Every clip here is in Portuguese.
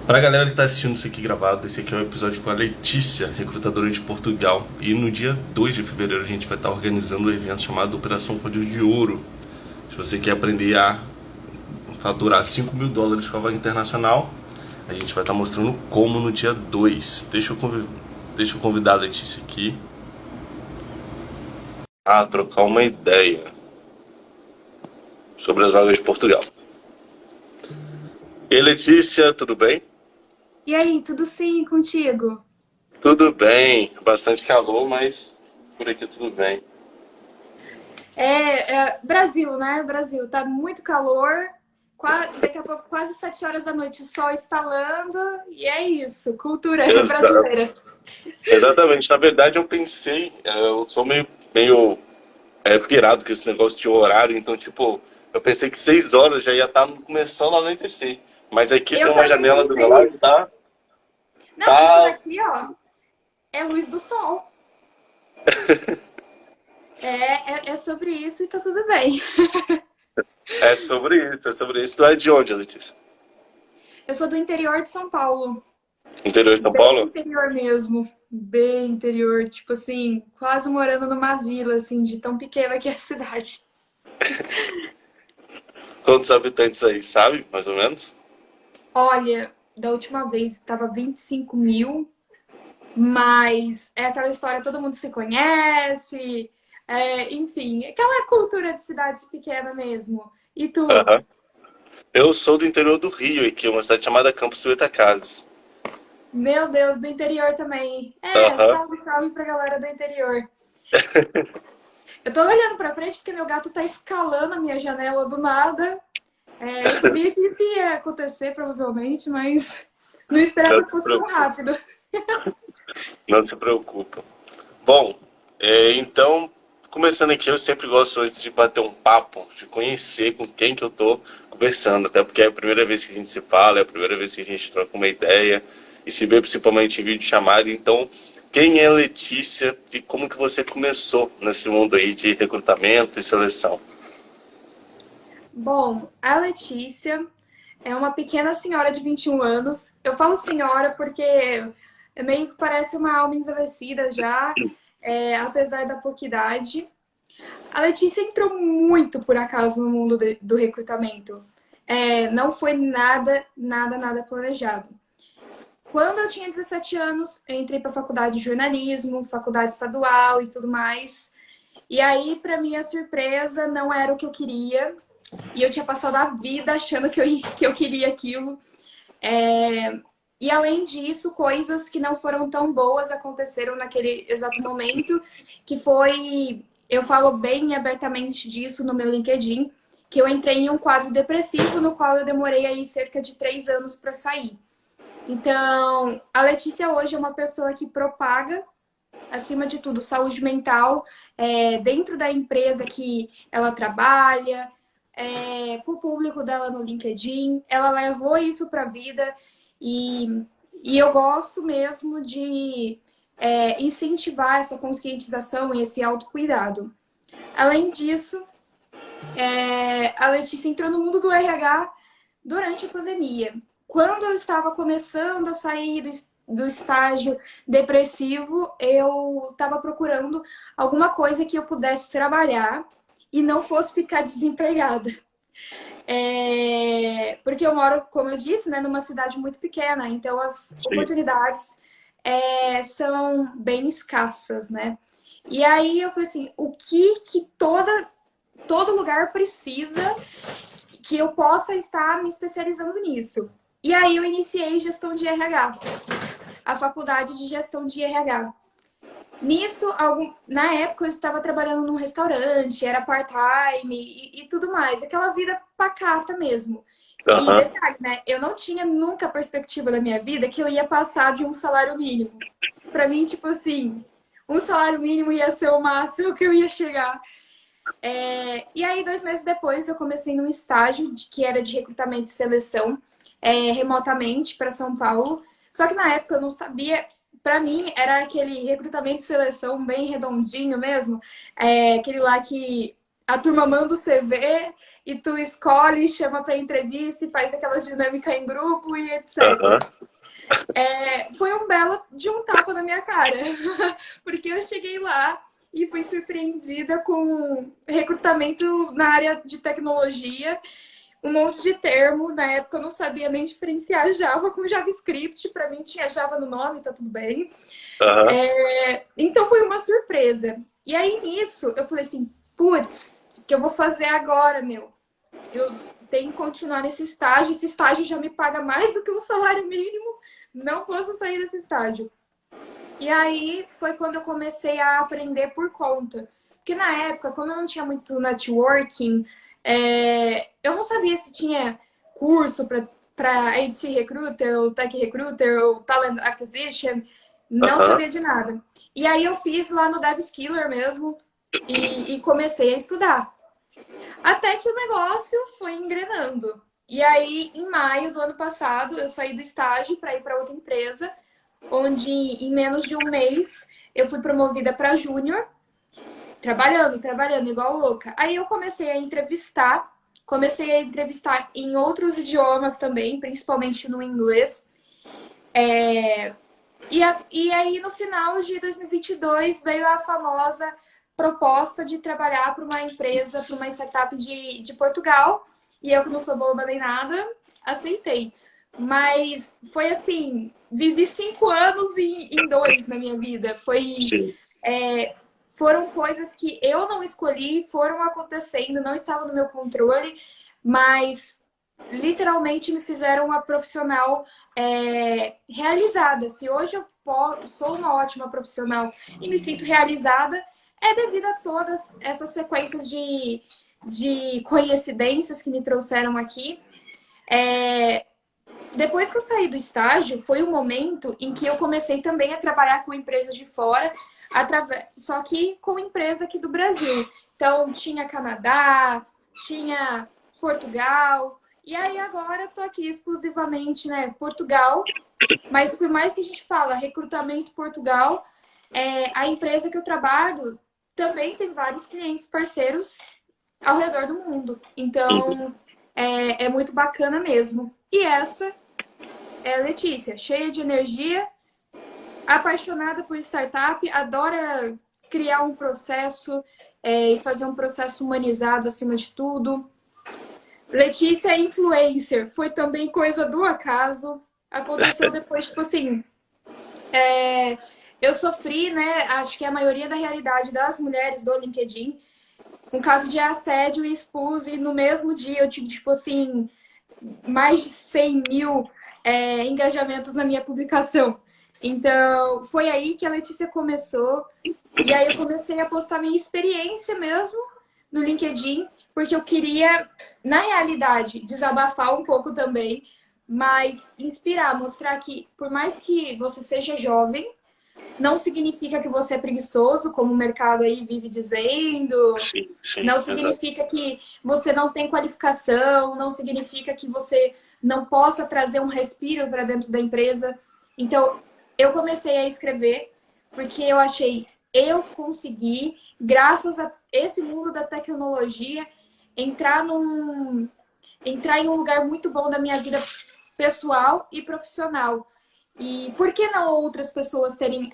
Pra galera que tá assistindo isso aqui gravado, esse aqui é o episódio com a Letícia, recrutadora de Portugal. E no dia 2 de fevereiro a gente vai estar organizando um evento chamado Operação Código de Ouro. Se você quer aprender a faturar US$ 5.000 com a vaga internacional, a gente vai estar mostrando como no dia 2. Deixa eu convidar a Letícia aqui a trocar uma ideia sobre as vagas de Portugal. E Letícia, tudo bem? E aí, tudo sim contigo? Tudo bem, bastante calor, mas por aqui tudo bem. Brasil, né? Brasil, tá muito calor. Daqui a pouco, quase 7 horas da noite, o sol estalando. E é isso, cultura Exato. brasileira. Exatamente, na verdade eu pensei, eu sou meio pirado com esse negócio de horário, então tipo, eu pensei que 6 horas já ia estar começando a anoitecer. Mas aqui tem Eu uma também janela do meu pensei lado, isso. Não, isso tá, daqui, ó, é luz do sol. É sobre isso e tá tudo bem. é sobre isso, é sobre isso. Tu é de onde, Letícia? Eu sou do interior de São Paulo. Interior de São Bem Paulo? interior mesmo. Bem interior. Tipo assim, quase morando numa vila, assim, de tão pequena que é a cidade. Quantos habitantes aí, sabe, mais ou menos? Olha, da última vez estava 25 mil, mas é aquela história, todo mundo se conhece, enfim, aquela cultura de cidade pequena mesmo. E tu? Aham. Eu sou do interior do Rio, aqui, uma cidade chamada Campos Goytacazes. Meu Deus, do interior também. Aham. Salve, salve pra galera do interior. Eu tô olhando pra frente porque meu gato tá escalando a minha janela do nada. Eu sabia que isso ia acontecer, provavelmente, mas não esperava Não que se fosse tão preocupe. rápido. Não se preocupa. Bom, então, começando aqui, eu sempre gosto antes de bater um papo, de conhecer com quem que eu tô conversando, até porque é a primeira vez que a gente se fala, é a primeira vez que a gente troca uma ideia, e se vê principalmente em vídeo chamada. Então, quem é a Letícia e como que você começou nesse mundo aí de recrutamento e seleção? Bom, a Letícia é uma pequena senhora de 21 anos. Eu falo senhora porque meio que parece uma alma envelhecida já, apesar da pouca idade. A Letícia entrou muito por acaso no mundo do recrutamento. Não foi nada planejado. Quando eu tinha 17 anos, eu entrei para a faculdade de jornalismo, faculdade estadual e tudo mais. E aí, para minha surpresa, não era o que eu queria. E eu tinha passado a vida achando que eu queria aquilo. E além disso, coisas que não foram tão boas aconteceram naquele exato momento, que foi, eu falo bem abertamente disso no meu LinkedIn, que eu entrei em um quadro depressivo no qual eu demorei aí cerca de 3 anos para sair. Então, a Letícia hoje é uma pessoa que propaga, acima de tudo, saúde mental dentro da empresa que ela trabalha, para o público dela no LinkedIn. Ela levou isso para a vida e, e eu gosto mesmo de incentivar essa conscientização e esse autocuidado. Além disso, a Letícia entrou no mundo do RH durante a pandemia. Quando eu estava começando a sair do estágio depressivo, eu estava procurando alguma coisa que eu pudesse trabalhar e não fosse ficar desempregada. Porque eu moro, como eu disse, né, numa cidade muito pequena, então as Sim. oportunidades são bem escassas, né? E aí eu falei assim, o que todo lugar precisa que eu possa estar me especializando nisso? E aí eu iniciei gestão de RH, a faculdade de gestão de RH. Nisso, na época eu estava trabalhando num restaurante, era part-time e tudo mais, aquela vida pacata mesmo. E Aham. detalhe, né? Eu não tinha nunca a perspectiva da minha vida que eu ia passar de um salário mínimo. Para mim, tipo assim, um salário mínimo ia ser o máximo que eu ia chegar. E aí, 2 meses depois, eu comecei num estágio que era de recrutamento e seleção, remotamente para São Paulo. Só que na época eu não sabia. Para mim, era aquele recrutamento e seleção bem redondinho mesmo. Aquele lá que a turma manda o CV e tu escolhe, chama para entrevista e faz aquelas dinâmicas em grupo e etc. Aham. Foi um belo de um tapa na minha cara, porque eu cheguei lá e fui surpreendida com recrutamento na área de tecnologia, um monte de termo. Na época eu não sabia nem diferenciar Java com JavaScript, para mim tinha Java no nome, tá tudo bem. Aham. Então foi uma surpresa. E aí nisso eu falei assim, putz, o que eu vou fazer agora, meu? Eu tenho que continuar nesse estágio, esse estágio já me paga mais do que um salário mínimo, não posso sair desse estágio. E aí foi quando eu comecei a aprender por conta. Porque na época, como eu não tinha muito networking, eu não sabia se tinha curso para agency recruiter, ou tech recruiter, ou talent acquisition, não Aham. sabia de nada. E aí eu fiz lá no DevSkiller mesmo e comecei a estudar. Até que o negócio foi engrenando. E aí, em maio do ano passado, eu saí do estágio para ir para outra empresa, onde em menos de um mês eu fui promovida para júnior, trabalhando igual louca. Aí eu comecei a entrevistar em outros idiomas também, principalmente no inglês. E aí, no final de 2022, veio a famosa proposta de trabalhar para uma empresa, para uma startup de Portugal. E eu, que não sou boba nem nada, aceitei. Mas foi assim, vivi 5 anos em 2 na minha vida. Sim. Foram coisas que eu não escolhi, foram acontecendo, não estavam no meu controle, mas literalmente me fizeram uma profissional realizada. Se hoje eu sou uma ótima profissional e me sinto realizada, é devido a todas essas sequências de coincidências que me trouxeram aqui. Depois que eu saí do estágio, foi o momento em que eu comecei também a trabalhar com empresas de fora, só que com empresa aqui do Brasil. Então, tinha Canadá, tinha Portugal, e aí agora eu tô aqui exclusivamente, né, Portugal, mas por mais que a gente fala recrutamento Portugal, a empresa que eu trabalho também tem vários clientes parceiros ao redor do mundo. Uhum. Então, é muito bacana mesmo. E essa é a Letícia, cheia de energia, apaixonada por startup, adora criar um processo e fazer um processo humanizado acima de tudo. Letícia é influencer, foi também coisa do acaso. Aconteceu depois, tipo assim, eu sofri, né? Acho que é a maioria da realidade das mulheres do LinkedIn, um caso de assédio e expus, e no mesmo dia eu tive, tipo assim, mais de 100 mil engajamentos na minha publicação. Então, foi aí que a Letícia começou. E aí eu comecei a postar minha experiência mesmo no LinkedIn, porque eu queria, na realidade, desabafar um pouco também, mas inspirar, mostrar que, por mais que você seja jovem, não significa que você é preguiçoso, como o mercado aí vive dizendo. Sim, sim, Não exato. significa que você não tem qualificação, não significa que você não possa trazer um respiro para dentro da empresa. Então, eu comecei a escrever porque eu achei, eu consegui, graças a esse mundo da tecnologia, entrar entrar em um lugar muito bom da minha vida pessoal e profissional. E por que não outras pessoas terem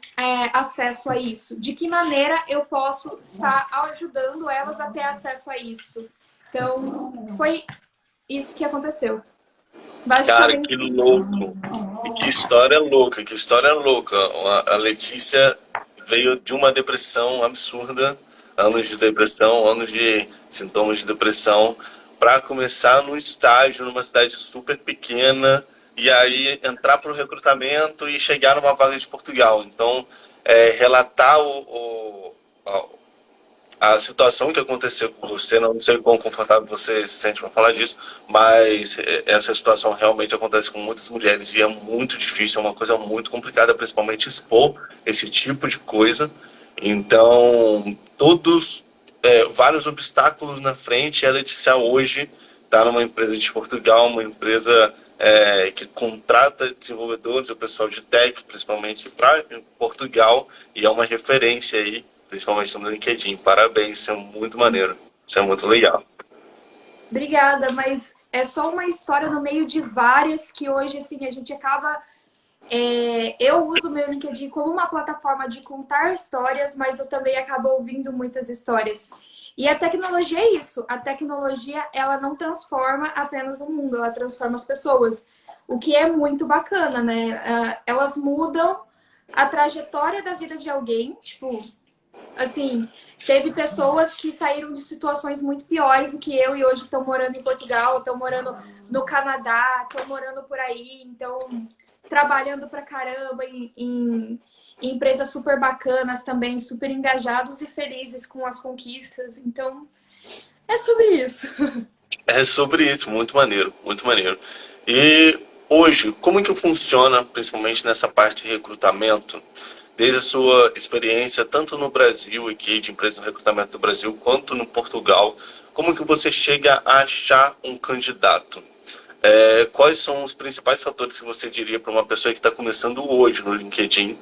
acesso a isso? De que maneira eu posso estar ajudando elas a ter acesso a isso? Então, foi isso que aconteceu. Cara, que Basicamente isso. louco. E que história louca, que história louca. A Letícia veio de uma depressão absurda, anos de depressão, anos de sintomas de depressão, para começar no estágio numa cidade super pequena e aí entrar para o recrutamento e chegar numa vaga de Portugal. Então, relatar a situação que aconteceu com você, não sei quão confortável você se sente para falar disso, mas essa situação realmente acontece com muitas mulheres e é muito difícil, é uma coisa muito complicada, principalmente expor esse tipo de coisa. Então, vários obstáculos na frente, e a Letícia hoje está numa empresa de Portugal, uma empresa que contrata desenvolvedores, o pessoal de tech, principalmente para Portugal, e é uma referência aí principalmente no LinkedIn. Parabéns, isso é muito maneiro. Isso é muito legal. Obrigada, mas é só uma história no meio de várias que hoje, assim, a gente acaba. Eu uso o meu LinkedIn como uma plataforma de contar histórias, mas eu também acabo ouvindo muitas histórias. E a tecnologia é isso. A tecnologia, ela não transforma apenas o mundo, ela transforma as pessoas. O que é muito bacana, né? Elas mudam a trajetória da vida de alguém. Tipo, assim, teve pessoas que saíram de situações muito piores do que eu e hoje estão morando em Portugal, estão morando no Canadá, estão morando por aí, então trabalhando pra caramba em empresas super bacanas também, super engajados e felizes com as conquistas. Então, é sobre isso. É sobre isso, muito maneiro, muito maneiro. E hoje, como é que funciona, principalmente nessa parte de recrutamento, desde a sua experiência tanto no Brasil, aqui de empresa de recrutamento do Brasil, quanto no Portugal, como que você chega a achar um candidato? Quais são os principais fatores que você diria para uma pessoa que está começando hoje no LinkedIn,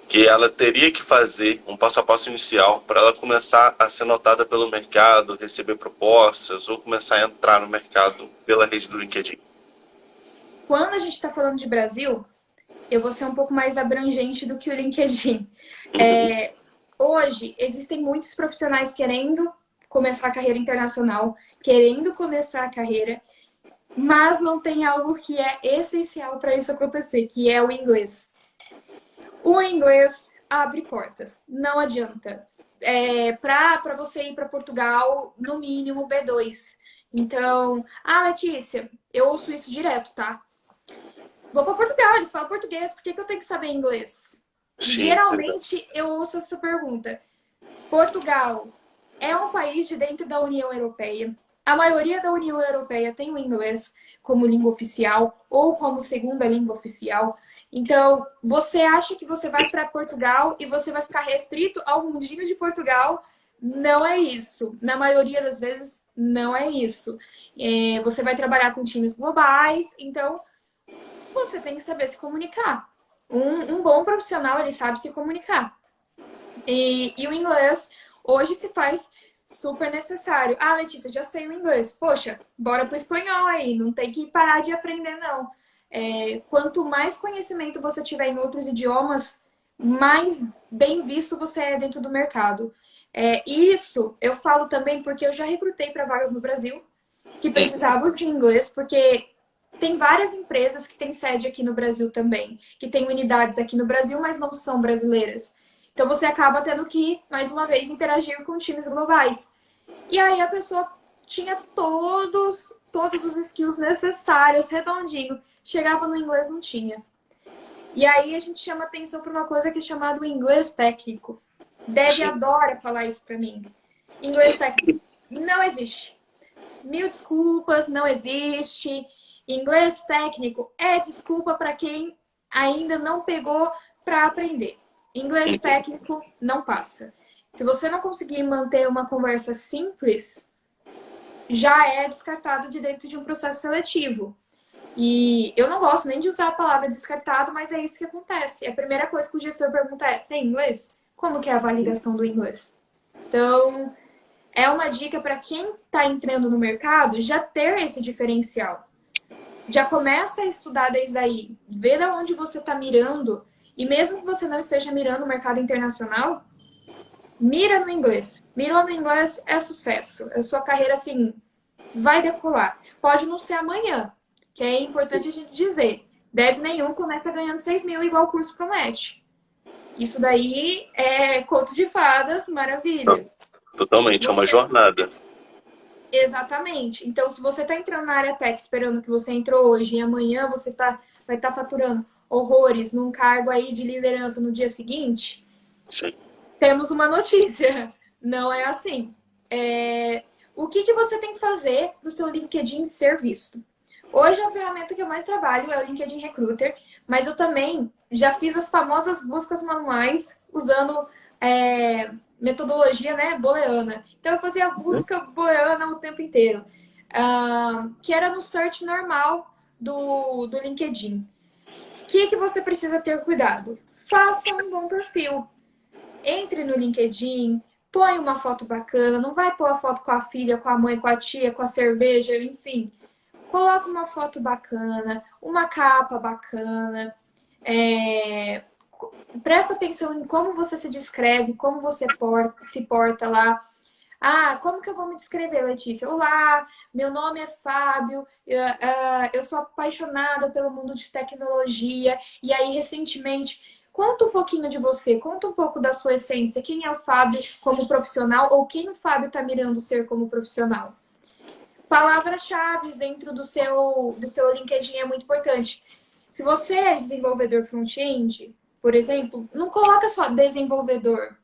que ela teria que fazer um passo a passo inicial para ela começar a ser notada pelo mercado, receber propostas ou começar a entrar no mercado pela rede do LinkedIn? Quando a gente está falando de Brasil, eu vou ser um pouco mais abrangente do que o LinkedIn. Uhum. Hoje, existem muitos profissionais querendo começar a carreira internacional, querendo começar a carreira, mas não tem algo que é essencial para isso acontecer, que é o inglês. O inglês abre portas, não adianta. Para você ir para Portugal, no mínimo B2. Então, Letícia, eu ouço isso direto, tá? Vou para Portugal, eles falam português, por que eu tenho que saber inglês? Sim, exato. Geralmente eu ouço essa pergunta. Portugal é um país de dentro da União Europeia. A maioria da União Europeia tem o inglês como língua oficial ou como segunda língua oficial. Então, você acha que você vai para Portugal e você vai ficar restrito ao mundinho de Portugal? Não é isso. Na maioria das vezes, não é isso. Você vai trabalhar com times globais, então você tem que saber se comunicar. Um bom profissional, ele sabe se comunicar. E o inglês hoje se faz super necessário. Letícia, já sei o inglês. Poxa, bora pro espanhol aí. Não tem que parar de aprender, não. Quanto mais conhecimento você tiver em outros idiomas, mais bem visto você é dentro do mercado. Isso eu falo também porque eu já recrutei para vagas no Brasil que precisavam de inglês, porque tem várias empresas que têm sede aqui no Brasil também, que têm unidades aqui no Brasil, mas não são brasileiras. Então você acaba tendo que, mais uma vez, interagir com times globais. E aí a pessoa tinha todos os skills necessários, redondinho. Chegava no inglês, não tinha. E aí a gente chama atenção para uma coisa que é chamado inglês técnico. Dev Sim. adora falar isso para mim. Inglês técnico não existe. Mil desculpas, não existe. Inglês técnico é desculpa para quem ainda não pegou para aprender. Inglês Uhum. técnico não passa. Se você não conseguir manter uma conversa simples, já é descartado de dentro de um processo seletivo. E eu não gosto nem de usar a palavra descartado, mas é isso que acontece. A primeira coisa que o gestor pergunta é: tem inglês? Como que é a validação do inglês? Então, é uma dica para quem está entrando no mercado já ter esse diferencial. Já começa a estudar desde aí, ver de onde você está mirando, e mesmo que você não esteja mirando o mercado internacional, mira no inglês. Mirou no inglês é sucesso. A sua carreira, assim, vai decolar. Pode não ser amanhã, que é importante a gente dizer. Dev nenhum começa ganhando 6 mil igual o curso promete. Isso daí é conto de fadas, maravilha. Totalmente, é uma Você jornada. Exatamente. Então, se você está entrando na área tech esperando que você entrou hoje e amanhã vai estar faturando horrores num cargo aí de liderança no dia seguinte, Sim. temos uma notícia. Não é assim. O que você tem que fazer para o seu LinkedIn ser visto? Hoje a ferramenta que eu mais trabalho é o LinkedIn Recruiter, mas eu também já fiz as famosas buscas manuais usando metodologia, né, booleana. Então eu fazia a busca booleana o tempo inteiro, que era no search normal do LinkedIn. O que você precisa ter cuidado? Faça um bom perfil. Entre no LinkedIn, põe uma foto bacana, não vai pôr a foto com a filha, com a mãe, com a tia, com a cerveja, enfim. Coloca uma foto bacana, uma capa bacana. Presta atenção em como você se descreve, como você se porta lá. Ah, como que eu vou me descrever, Letícia? Olá, meu nome é Fábio, eu sou apaixonada pelo mundo de tecnologia. E aí, recentemente, conta um pouquinho de você, conta um pouco da sua essência. Quem é o Fábio como profissional ou quem o Fábio está mirando ser como profissional? Palavras-chave dentro do seu LinkedIn é muito importante. Se você é desenvolvedor front-end, por exemplo, não coloca só desenvolvedor.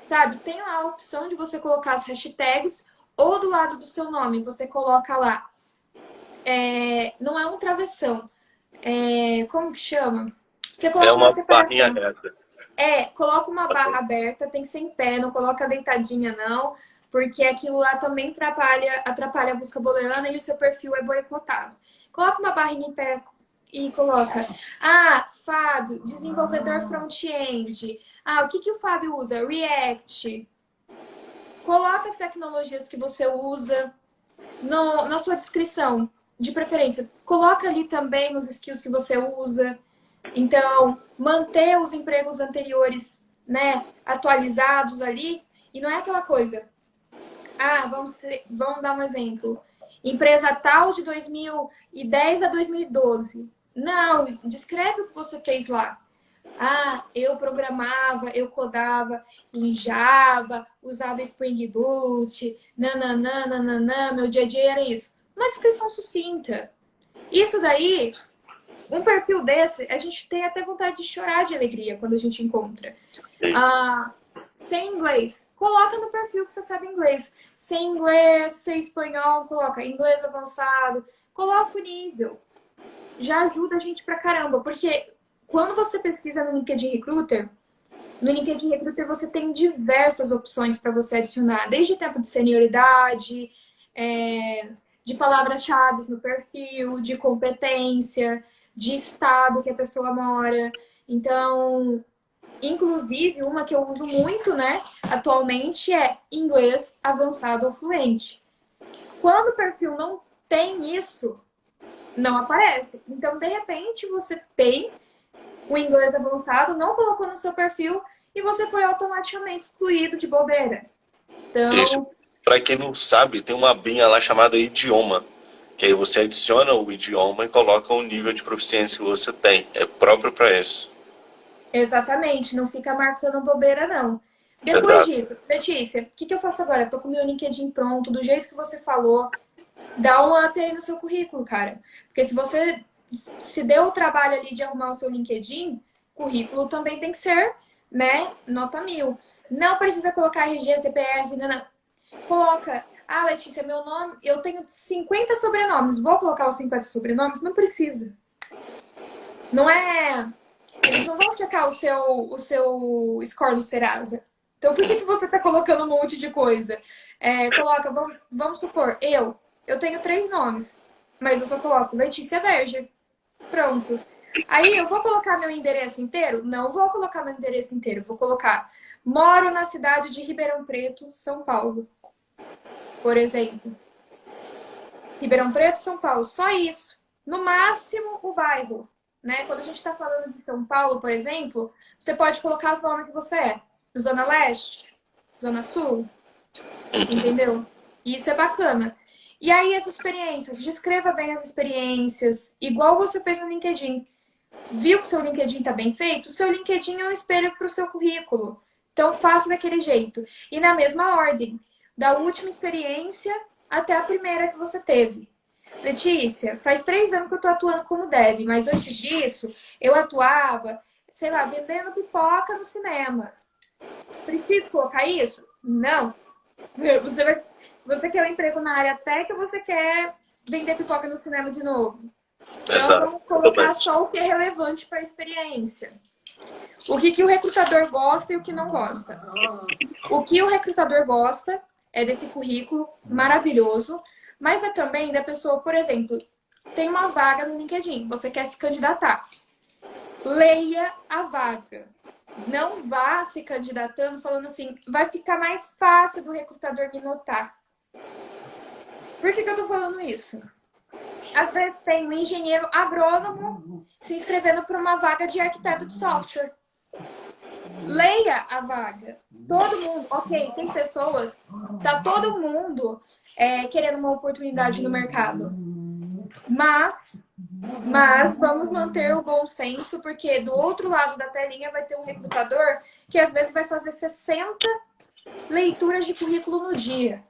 Sabe, tem lá a opção de você colocar as hashtags ou do lado do seu nome, você coloca lá. Não é um travessão. Como que chama? Você É coloca uma uma barrinha separação. reta. Coloca uma barra aberta, tem que ser em pé, não coloca deitadinha não, porque aquilo lá também atrapalha a busca booleana e o seu perfil é boicotado. Coloca uma barrinha em pé e coloca, Fábio, desenvolvedor front-end. O que o Fábio usa? React. Coloca as tecnologias que você usa na sua descrição, de preferência. Coloca ali também os skills que você usa. Então, manter os empregos anteriores, né, atualizados ali. E não é aquela coisa. Vamos dar um exemplo. Empresa tal de 2010 a 2012. Não, descreve o que você fez lá. Eu programava, eu codava em Java, usava Spring Boot, nananã, meu dia a dia era isso. Uma descrição sucinta. Isso daí, um perfil desse, a gente tem até vontade de chorar de alegria quando a gente encontra. Sem inglês, coloca no perfil que você sabe inglês. Sem inglês, sem espanhol, coloca inglês avançado, coloca o nível. Já ajuda a gente pra caramba, porque quando você pesquisa no LinkedIn Recruiter você tem diversas opções para você adicionar, desde tempo de senioridade, de palavras-chave no perfil, de competência, de estado que a pessoa mora. Então, inclusive, uma que eu uso muito, né, atualmente é inglês avançado ou fluente. Quando o perfil não tem isso, não aparece. Então, de repente, você tem o inglês avançado, não colocou no seu perfil e você foi automaticamente excluído de bobeira. Isso, Então, para quem não sabe, tem uma abinha lá chamada idioma. Que aí você adiciona o idioma e coloca o nível de proficiência que você tem. É próprio para isso. exatamente, não fica marcando bobeira, não. Depois Exato. disso, Letícia, o que eu faço agora? Eu tô com o meu LinkedIn pronto, do jeito que você falou. Dá um up aí no seu currículo, cara. Porque se você se deu o trabalho ali de arrumar o seu LinkedIn, currículo também tem que ser, né, nota 1000. Não precisa colocar RG, CPF, não. Coloca, Letícia, meu nome, eu tenho 50 sobrenomes, vou colocar os 50 sobrenomes? Não precisa. Não é... Eles não vão checar o seu score no Serasa. Então, por que você tá colocando um monte de coisa? Coloca, vamos supor, eu tenho 3 nomes, mas eu só coloco Letícia Berger. Pronto. Aí, eu vou colocar meu endereço inteiro? Não vou colocar meu endereço inteiro. Vou colocar, moro na cidade de Ribeirão Preto, São Paulo. Por exemplo. Ribeirão Preto, São Paulo. Só isso. No máximo, o bairro. Né? Quando a gente está falando de São Paulo, por exemplo, você pode colocar a zona que você é. Zona Leste, Zona Sul, entendeu? E isso é bacana. E aí as experiências, descreva bem as experiências, igual você fez no LinkedIn. Viu que seu LinkedIn está bem feito? Seu LinkedIn é um espelho para o seu currículo. Então faça daquele jeito. E na mesma ordem, da última experiência até a primeira que você teve. Letícia, faz 3 anos que eu tô atuando como dev, mas antes disso, eu atuava, sei lá, vendendo pipoca no cinema. Preciso colocar isso? Não. Você quer um emprego na área tech ou você quer vender pipoca no cinema de novo? Então, Exato. vamos colocar só o que é relevante para a experiência. O que o recrutador gosta e o que não gosta. O que o recrutador gosta é desse currículo maravilhoso, mas é também da pessoa, por exemplo, tem uma vaga no LinkedIn, você quer se candidatar. Leia a vaga. não vá se candidatando falando assim, vai ficar mais fácil do recrutador me notar. Por que eu tô falando isso? Às vezes tem um engenheiro agrônomo se inscrevendo para uma vaga de arquiteto de software. Leia a vaga. Todo mundo, ok, tem pessoas, tá todo mundo querendo uma oportunidade no mercado. Mas vamos manter o bom senso, porque do outro lado da telinha vai ter um recrutador que às vezes vai fazer 60 leituras de currículo no dia.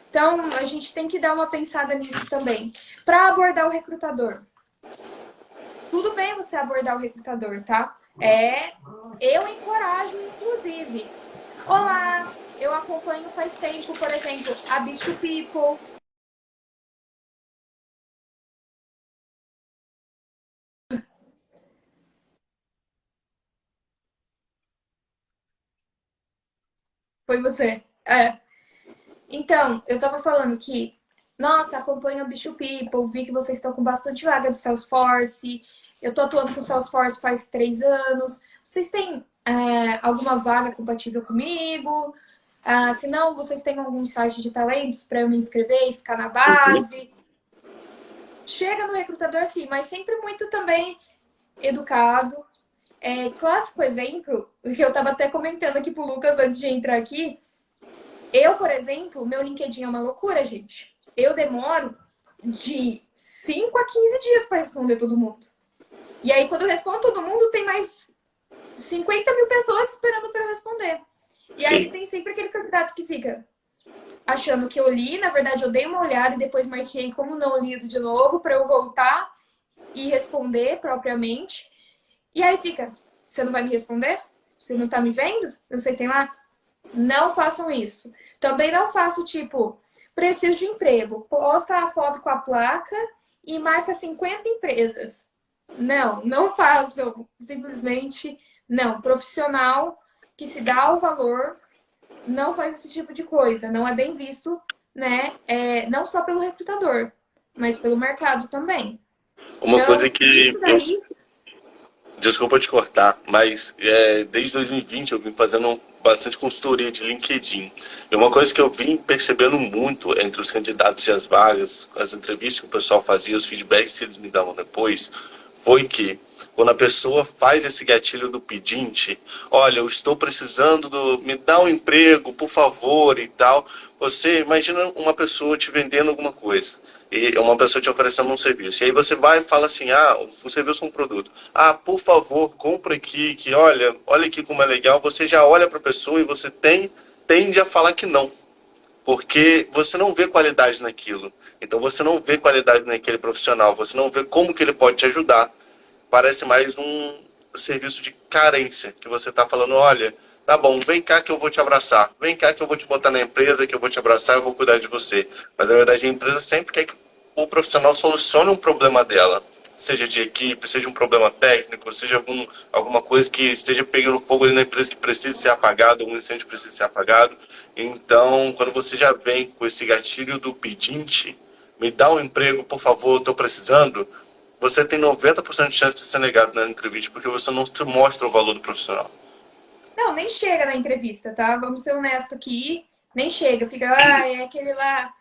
Então, a gente tem que dar uma pensada nisso também. Para abordar o recrutador. Tudo bem você abordar o recrutador, tá? Eu encorajo, inclusive. Olá, eu acompanho faz tempo, por exemplo, a Bicho People. Foi você. Então, eu tava falando que, nossa, acompanho a Bicho People, vi que vocês estão com bastante vaga de Salesforce. Eu tô atuando com Salesforce faz 3 anos. Vocês têm alguma vaga compatível comigo? Se não, vocês têm algum site de talentos para eu me inscrever e ficar na base? Chega no recrutador assim, mas sempre muito também educado. Clássico exemplo, que eu tava até comentando aqui pro Lucas antes de entrar aqui. Eu, por exemplo, meu LinkedIn é uma loucura, gente. Eu demoro de 5 a 15 dias para responder todo mundo. E aí, quando eu respondo todo mundo, tem mais 50 mil pessoas esperando para eu responder. E aí tem sempre aquele candidato que fica achando que eu li, na verdade eu dei uma olhada e depois marquei como não lido de novo para eu voltar e responder propriamente. E aí fica, você não vai me responder? Você não tá me vendo? Eu sei, tem lá. Não façam isso. Também não faço tipo, preciso de emprego. Posta a foto com a placa e marca 50 empresas. Não façam. Simplesmente não. Profissional que se dá o valor não faz esse tipo de coisa. Não é bem visto, né? Não só pelo recrutador, mas pelo mercado também. Uma coisa Então, que isso daí. desculpa te cortar, mas desde 2020 eu vim fazendo bastante consultoria de LinkedIn. E uma coisa que eu vim percebendo muito entre os candidatos e as vagas, as entrevistas que o pessoal fazia, os feedbacks que eles me davam depois, foi que quando a pessoa faz esse gatilho do pedinte, olha, eu estou precisando me dá um emprego, por favor, e tal. Você imagina uma pessoa te vendendo alguma coisa, e uma pessoa te oferecendo um serviço. E aí você vai e fala assim, um serviço ou um produto. Por favor, compra aqui, que olha aqui como é legal. Você já olha para a pessoa e você tende a falar que não. Porque você não vê qualidade naquilo. Então você não vê qualidade naquele profissional. Você não vê como que ele pode te ajudar. Parece mais um serviço de carência. Que você está falando, olha, tá bom, vem cá que eu vou te abraçar. Vem cá que eu vou te botar na empresa, que eu vou te abraçar, eu vou cuidar de você. Mas na verdade a empresa sempre quer que o profissional solucione um problema dela. Seja de equipe, seja um problema técnico, seja alguma coisa que esteja pegando fogo ali na empresa que precisa ser apagado, algum incêndio que precisa ser apagado. Então, quando você já vem com esse gatilho do pedinte, me dá um emprego, por favor, estou precisando, você tem 90% de chance de ser negado na entrevista, porque você não te mostra o valor do profissional. Não, nem chega na entrevista, tá? Vamos ser honestos aqui. Nem chega. Fica, é aquele lá.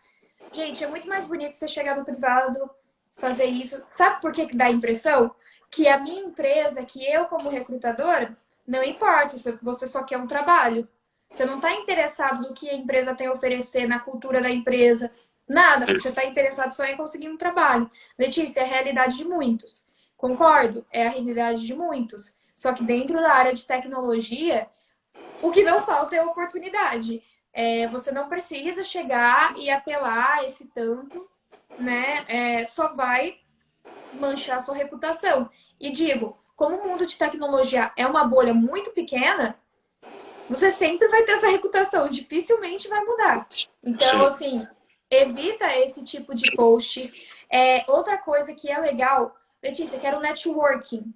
Gente, é muito mais bonito você chegar no privado, fazer isso. Sabe por que dá a impressão? Que a minha empresa, que eu como recrutadora, não importa, você só quer um trabalho. Você não está interessado no que a empresa tem a oferecer, na cultura da empresa, nada. Você está interessado só em conseguir um trabalho. Letícia, é a realidade de muitos. Concordo, é a realidade de muitos. Só que dentro da área de tecnologia, o que não falta é oportunidade. Você não precisa chegar e apelar esse tanto, né? Só vai manchar a sua reputação. E digo, como o mundo de tecnologia é uma bolha muito pequena, você sempre vai ter essa reputação, dificilmente vai mudar. Então, Sim. assim, evita esse tipo de post. Outra coisa que é legal, Letícia, que era o networking.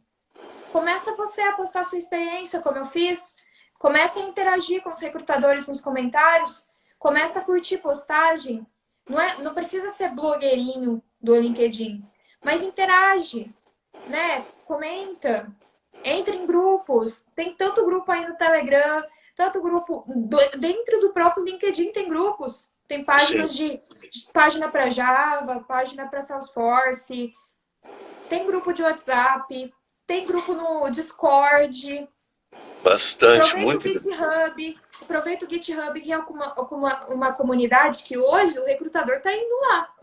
Começa você a postar sua experiência, como eu fiz. Começa a interagir com os recrutadores nos comentários. Começa a curtir postagem. Não precisa ser blogueirinho do LinkedIn, mas interage, né? Comenta. Entre em grupos. Tem tanto grupo aí no Telegram, tanto grupo dentro do próprio LinkedIn tem grupos. Tem Sim, páginas de página para Java, página para Salesforce, tem grupo de WhatsApp, tem grupo no Discord. bastante, Aproveita o muito. GitHub, aproveita o GitHub, que é uma comunidade que hoje o recrutador está indo lá.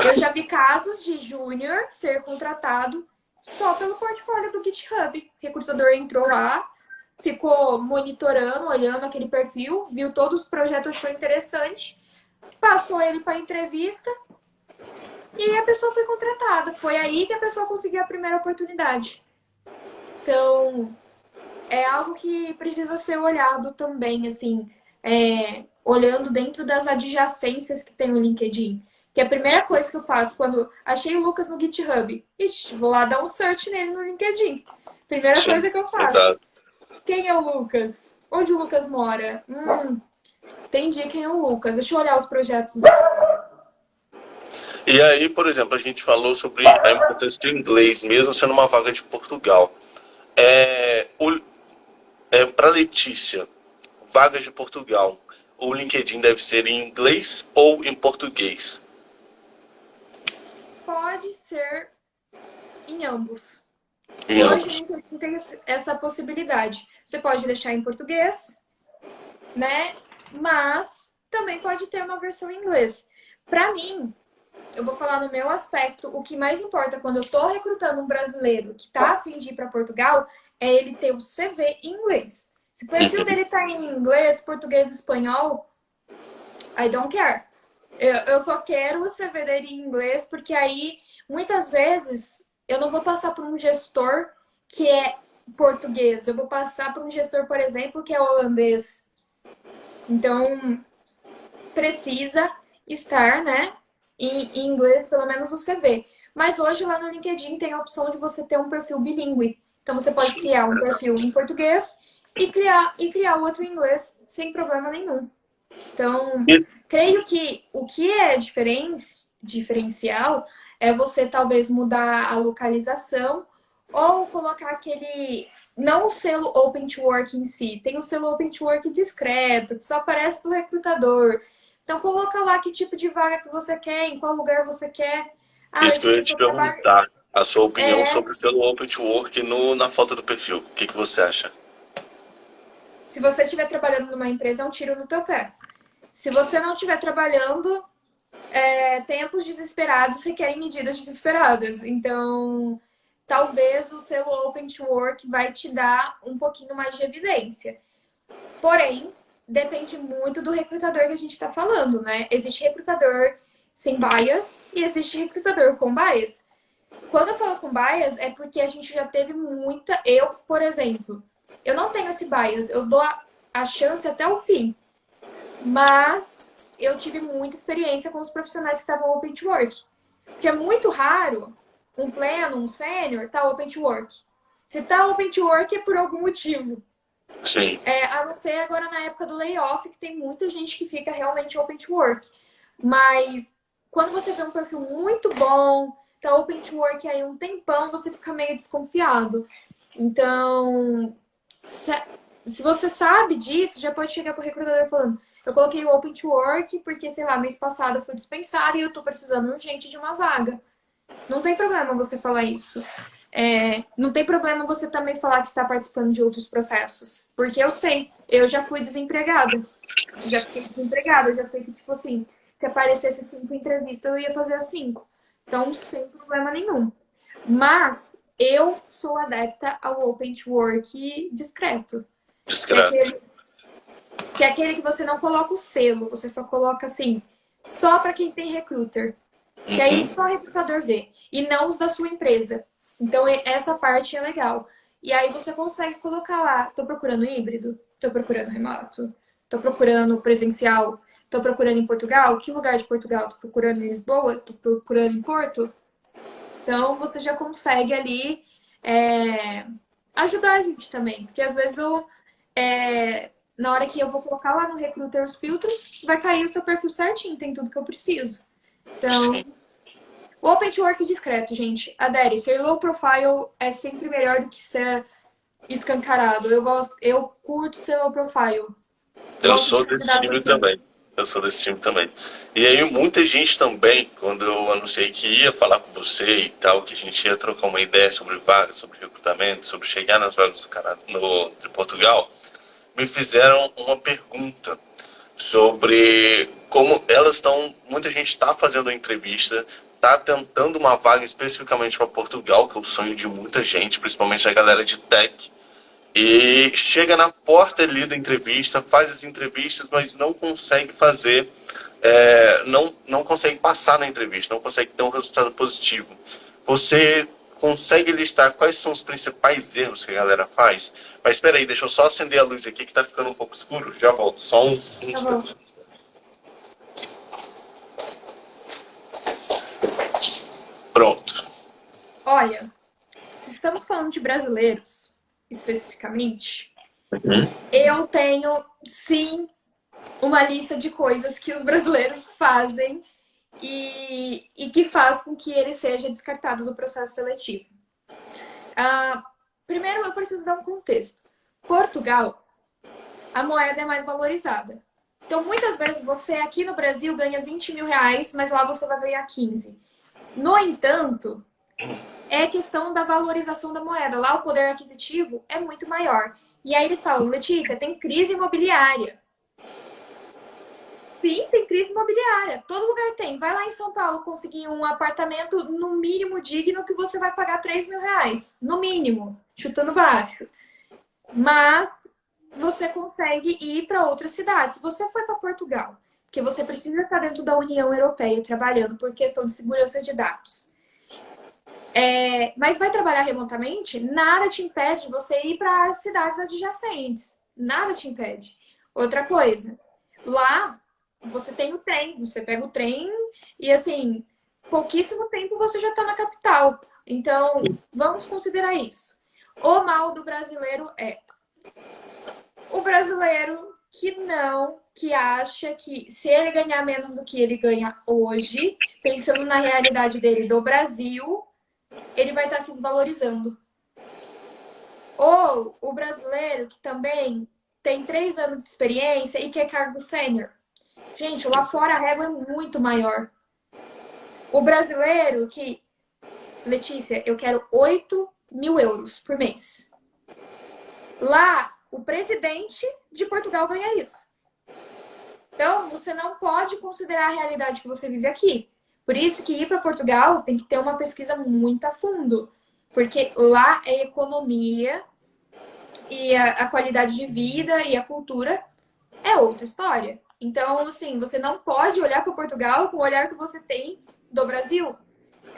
Eu já vi casos de júnior ser contratado só pelo portfólio do GitHub. O recrutador entrou lá, ficou monitorando, olhando aquele perfil, viu todos os projetos, achou interessante, passou ele para entrevista e aí a pessoa foi contratada. Foi aí que a pessoa conseguiu a primeira oportunidade. Então, é algo que precisa ser olhado também, assim, olhando dentro das adjacências que tem no LinkedIn. Que a primeira coisa que eu faço quando achei o Lucas no GitHub, ixi, vou lá dar um search nele no LinkedIn. Primeira Sim, coisa que eu faço. exato. Quem é o Lucas? Onde o Lucas mora? Entendi quem é o Lucas. Deixa eu olhar os projetos dele. E aí, por exemplo, a gente falou sobre a importância do inglês, mesmo sendo uma vaga de Portugal. Para Letícia, vagas de Portugal, o LinkedIn deve ser em inglês ou em português? Pode ser em ambos. Em Hoje o ambos. LinkedIn tem essa possibilidade. Você pode deixar em português, né? Mas também pode ter uma versão em inglês. Para mim, eu vou falar no meu aspecto, o que mais importa quando eu estou recrutando um brasileiro que está a fim de ir para Portugal é ele ter o CV em inglês. Se o perfil Uhum. dele está em inglês, português, espanhol, I don't care. Eu só quero o CV dele em inglês, porque aí, muitas vezes, eu não vou passar por um gestor que é português. Eu vou passar por um gestor, por exemplo, que é holandês. Então, precisa estar, né, em inglês, pelo menos o CV. Mas hoje lá no LinkedIn tem a opção de você ter um perfil bilíngue. Então você pode Sim, criar um perfil exato. em português e criar outro em inglês sem problema nenhum. Então, E, creio que o que é diferencial é você talvez mudar a localização ou colocar aquele. Não o selo Open to Work em si, tem o selo Open to Work discreto, que só aparece para o recrutador. Então, coloca lá que tipo de vaga que você quer, em qual lugar você quer. Ah, isso que eu ia Letícia, te seu trabalho. perguntar, a sua opinião É, sobre o selo Open to Work na foto do perfil. O que você acha? se você estiver trabalhando numa empresa, é um tiro no teu pé. Se você não estiver trabalhando, tempos desesperados requerem medidas desesperadas. Então, talvez o selo Open to Work vai te dar um pouquinho mais de evidência. Porém, depende muito do recrutador que a gente está falando, né? Existe recrutador sem bias e existe recrutador com bias. Quando eu falo com bias, é porque a gente já teve muita. Eu, por exemplo, eu não tenho esse bias, eu dou a chance até o fim. Mas eu tive muita experiência com os profissionais que estavam open to work. Porque é muito raro um pleno, um sênior, tá open to work. Se tá open to work é por algum motivo. Sim, A não ser agora na época do layoff, que tem muita gente que fica realmente open to work. Mas quando você vê um perfil muito bom, tá open to work aí um tempão, você fica meio desconfiado. Então, se você sabe disso, já pode chegar pro recrutador falando: eu coloquei o Open to Work porque, sei lá, mês passado eu fui dispensado e eu tô precisando urgente de uma vaga. Não tem problema você falar isso. Não tem problema você também falar que está participando de outros processos. Porque eu sei, eu já fui desempregada. Já fiquei desempregada, já sei que, tipo assim, se aparecesse 5 entrevistas, eu ia fazer as 5. Então, sem problema nenhum. Mas eu sou adepta ao Open to Work discreto. Que é discreto. aquele que você não coloca o selo, você só coloca assim, só para quem tem recruiter. Que aí Uhum. só recrutador vê. E não os da sua empresa. Então, essa parte é legal. E aí você consegue colocar lá, tô procurando híbrido, tô procurando remoto, tô procurando presencial, tô procurando em Portugal, que lugar de Portugal? Tô procurando em Lisboa, tô procurando em Porto. Então, você já consegue ali é, ajudar a gente também. Porque às vezes na hora que eu vou colocar lá no Recruiter os filtros, vai cair o seu perfil certinho, tem tudo que eu preciso. Sim. Então, O open to work discreto, gente. Adere, ser low profile é sempre melhor do que ser escancarado. Eu curto ser low profile. Eu Gosto sou de desse candidato time assim. também. Eu sou desse time também. E aí muita gente também, quando eu anunciei que ia falar com você e tal, que a gente ia trocar uma ideia sobre vagas, sobre recrutamento, sobre chegar nas vagas do Canadá, de Portugal, me fizeram uma pergunta sobre como elas estão. Muita gente está fazendo a entrevista, está tentando uma vaga especificamente para Portugal, que é o sonho de muita gente, principalmente a galera de tech. E chega na porta ali da entrevista, faz as entrevistas, mas não consegue fazer, não consegue passar na entrevista, não consegue ter um resultado positivo. Você consegue listar quais são os principais erros que a galera faz? Mas espera aí, deixa eu só acender a luz aqui que está ficando um pouco escuro. Já volto, só um Tá bom. instante. Pronto. Olha, se estamos falando de brasileiros, especificamente, Uhum. eu tenho, sim, uma lista de coisas que os brasileiros fazem e que faz com que ele seja descartado do processo seletivo. Primeiro, eu preciso dar um contexto. Portugal, a moeda é mais valorizada. Então, muitas vezes, você aqui no Brasil ganha 20 mil reais, mas lá você vai ganhar 15. No entanto, é questão da valorização da moeda. Lá o poder aquisitivo é muito maior. E aí eles falam, Letícia, tem crise imobiliária. Sim, tem crise imobiliária. Todo lugar tem. Vai lá em São Paulo conseguir um apartamento no mínimo digno que você vai pagar 3 mil reais. No mínimo, chutando baixo. Mas você consegue ir para outras cidades. Se você foi para Portugal, porque você precisa estar dentro da União Europeia trabalhando por questão de segurança de dados. Mas vai trabalhar remotamente, nada te impede de você ir para as cidades adjacentes. Nada te impede. Outra coisa, lá você tem o trem, você pega o trem e assim, pouquíssimo tempo você já está na capital. Então, vamos considerar isso. O mal do brasileiro é o brasileiro que acha que se ele ganhar menos do que ele ganha hoje, pensando na realidade dele do Brasil, ele vai estar se desvalorizando. Ou o brasileiro que também tem 3 anos de experiência e quer cargo sênior. Gente, lá fora a régua é muito maior. O brasileiro que... Letícia, eu quero 8 mil euros por mês. Lá, o presidente de Portugal ganha isso. Então, você não pode considerar a realidade que você vive aqui. Por isso que ir para Portugal tem que ter uma pesquisa muito a fundo. Porque lá a economia e a qualidade de vida e a cultura é outra história. Então, assim, você não pode olhar para Portugal com o olhar que você tem do Brasil.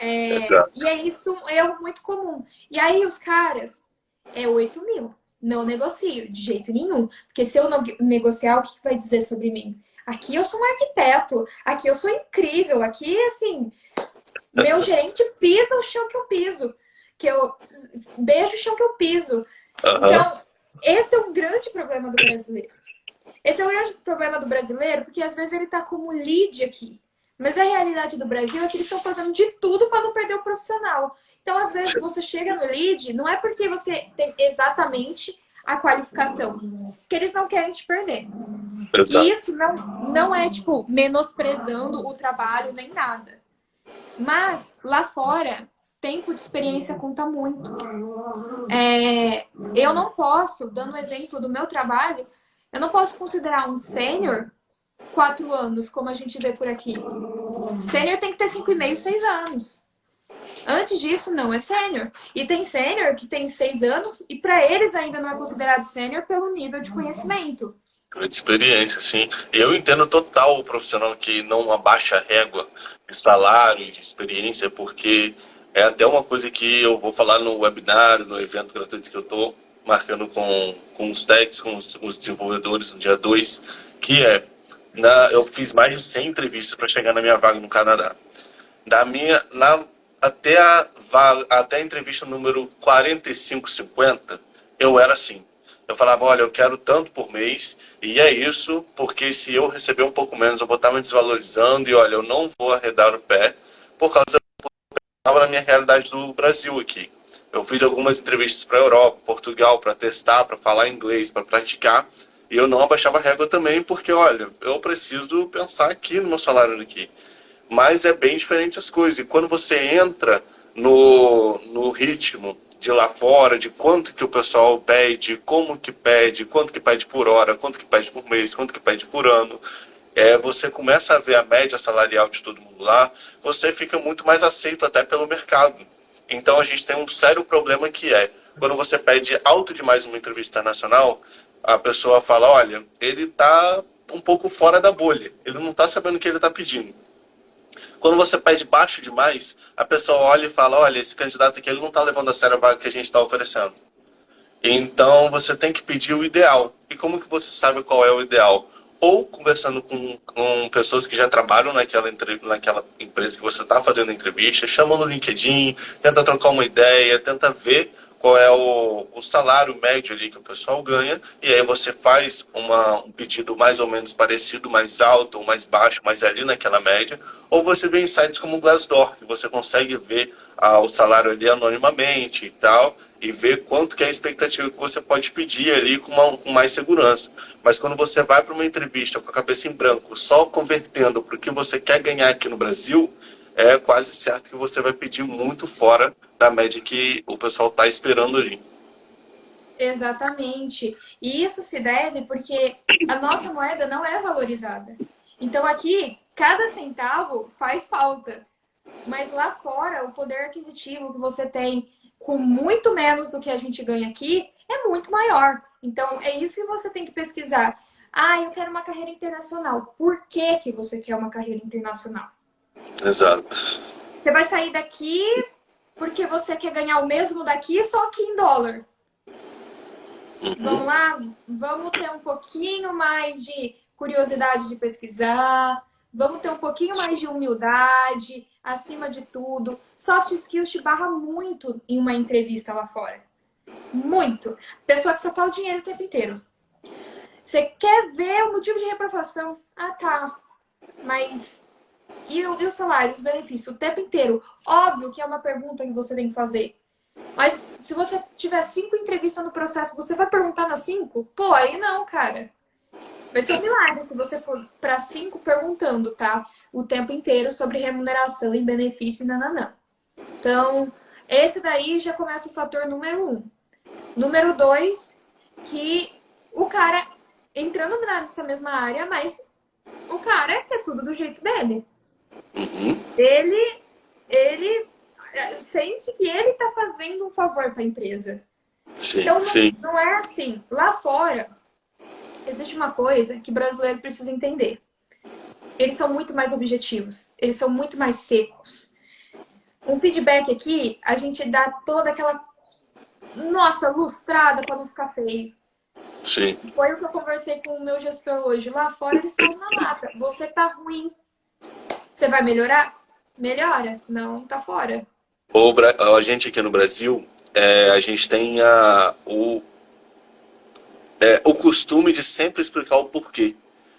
E é isso um erro muito comum. E aí os caras, 8 mil. Não negocio, de jeito nenhum. Porque se eu negociar, o que vai dizer sobre mim? Aqui eu sou um arquiteto, aqui eu sou incrível, aqui, assim, meu gerente pisa o chão que eu piso, que eu beijo o chão que eu piso. Então, esse é um grande problema do brasileiro. Esse é o grande problema do brasileiro, porque às vezes ele tá como lead aqui. Mas a realidade do Brasil é que eles estão fazendo de tudo para não perder o profissional. Então, às vezes, você chega no lead, não é porque você tem exatamente a qualificação, que eles não querem te perder. Exato. E isso não é, tipo, menosprezando o trabalho nem nada. Mas, lá fora, tempo de experiência conta muito. Eu não posso, dando um exemplo do meu trabalho, eu não posso considerar um sênior 4 anos, como a gente vê por aqui. Sênior tem que ter 5,5, 6 anos. Antes disso, não é sênior. E tem sênior que tem 6 anos e para eles ainda não é considerado sênior pelo nível de conhecimento. De experiência, sim. Eu entendo total o profissional que não abaixa a régua de salário e de experiência, porque é até uma coisa que eu vou falar no webinário, no evento gratuito que eu estou marcando com os techs, com os desenvolvedores no dia 2, que eu fiz mais de 100 entrevistas para chegar na minha vaga no Canadá. Até a entrevista número 45, 50, eu era assim. Eu falava, olha, eu quero tanto por mês, e é isso, porque se eu receber um pouco menos, eu vou estar me desvalorizando, e olha, eu não vou arredar o pé por causa estava na minha realidade do Brasil aqui. Eu fiz algumas entrevistas para a Europa, Portugal, para testar, para falar inglês, para praticar. E eu não abaixava a régua também, porque, olha, eu preciso pensar aqui no meu salário daqui. Mas é bem diferente as coisas. E quando você entra no ritmo de lá fora, de quanto que o pessoal pede, como que pede, quanto que pede por hora, quanto que pede por mês, quanto que pede por ano, você começa a ver a média salarial de todo mundo lá, você fica muito mais aceito até pelo mercado. Então a gente tem um sério problema que é, quando você pede alto demais numa entrevista internacional, a pessoa fala, olha, ele está um pouco fora da bolha, ele não está sabendo o que ele está pedindo. Quando você pede baixo demais, a pessoa olha e fala, olha, esse candidato aqui ele não está levando a sério a vaga que a gente está oferecendo. Então você tem que pedir o ideal. E como que você sabe qual é o ideal? Ou conversando com pessoas que já trabalham naquela empresa que você está fazendo entrevista, chama no LinkedIn, tenta trocar uma ideia, tenta ver qual é o salário médio ali que o pessoal ganha, e aí você faz um pedido mais ou menos parecido, mais alto ou mais baixo, mas ali naquela média, ou você vê em sites como o Glassdoor, que você consegue ver o salário ali anonimamente e tal, e ver quanto que é a expectativa que você pode pedir ali com mais segurança. Mas quando você vai para uma entrevista com a cabeça em branco, só convertendo para o que você quer ganhar aqui no Brasil, é quase certo que você vai pedir muito fora da média que o pessoal está esperando ali. Exatamente. E isso se deve porque a nossa moeda não é valorizada. Então aqui, cada centavo faz falta. Mas lá fora, o poder aquisitivo que você tem com muito menos do que a gente ganha aqui é muito maior. Então é isso que você tem que pesquisar. Ah, eu quero uma carreira internacional. Por que que você quer uma carreira internacional? Exato. Você vai sair daqui porque você quer ganhar o mesmo daqui, só que em dólar. Vamos lá? Vamos ter um pouquinho mais de curiosidade de pesquisar, vamos ter um pouquinho mais de humildade, acima de tudo. Soft skills te barra muito em uma entrevista lá fora. Muito. Pessoa que só fala dinheiro o tempo inteiro. Você quer ver o motivo de reprovação? Ah, tá. Mas e o salário, os benefícios, o tempo inteiro? Óbvio que é uma pergunta que você tem que fazer. Mas se você tiver 5 entrevistas no processo, você vai perguntar nas 5? Pô, aí não, cara. Vai ser um milagre se você for para 5 perguntando, tá? O tempo inteiro sobre remuneração e benefício e nananã. Então, esse daí já começa o fator número 1. Número 2, que o cara entrando nessa mesma área, mas o cara quer tudo do jeito dele. Ele sente que ele está fazendo um favor para a empresa. Sim, então sim. Não é assim. Lá fora existe uma coisa que o brasileiro precisa entender. Eles são muito mais objetivos, eles são muito mais secos. Um feedback aqui, a gente dá toda aquela lustrada para não ficar feio. Sim. Foi o que eu conversei com o meu gestor hoje. Lá fora eles falam na lata. Você tá ruim. Você vai melhorar? Melhora, senão tá fora. A gente aqui no Brasil, a gente tem o costume de sempre explicar o porquê.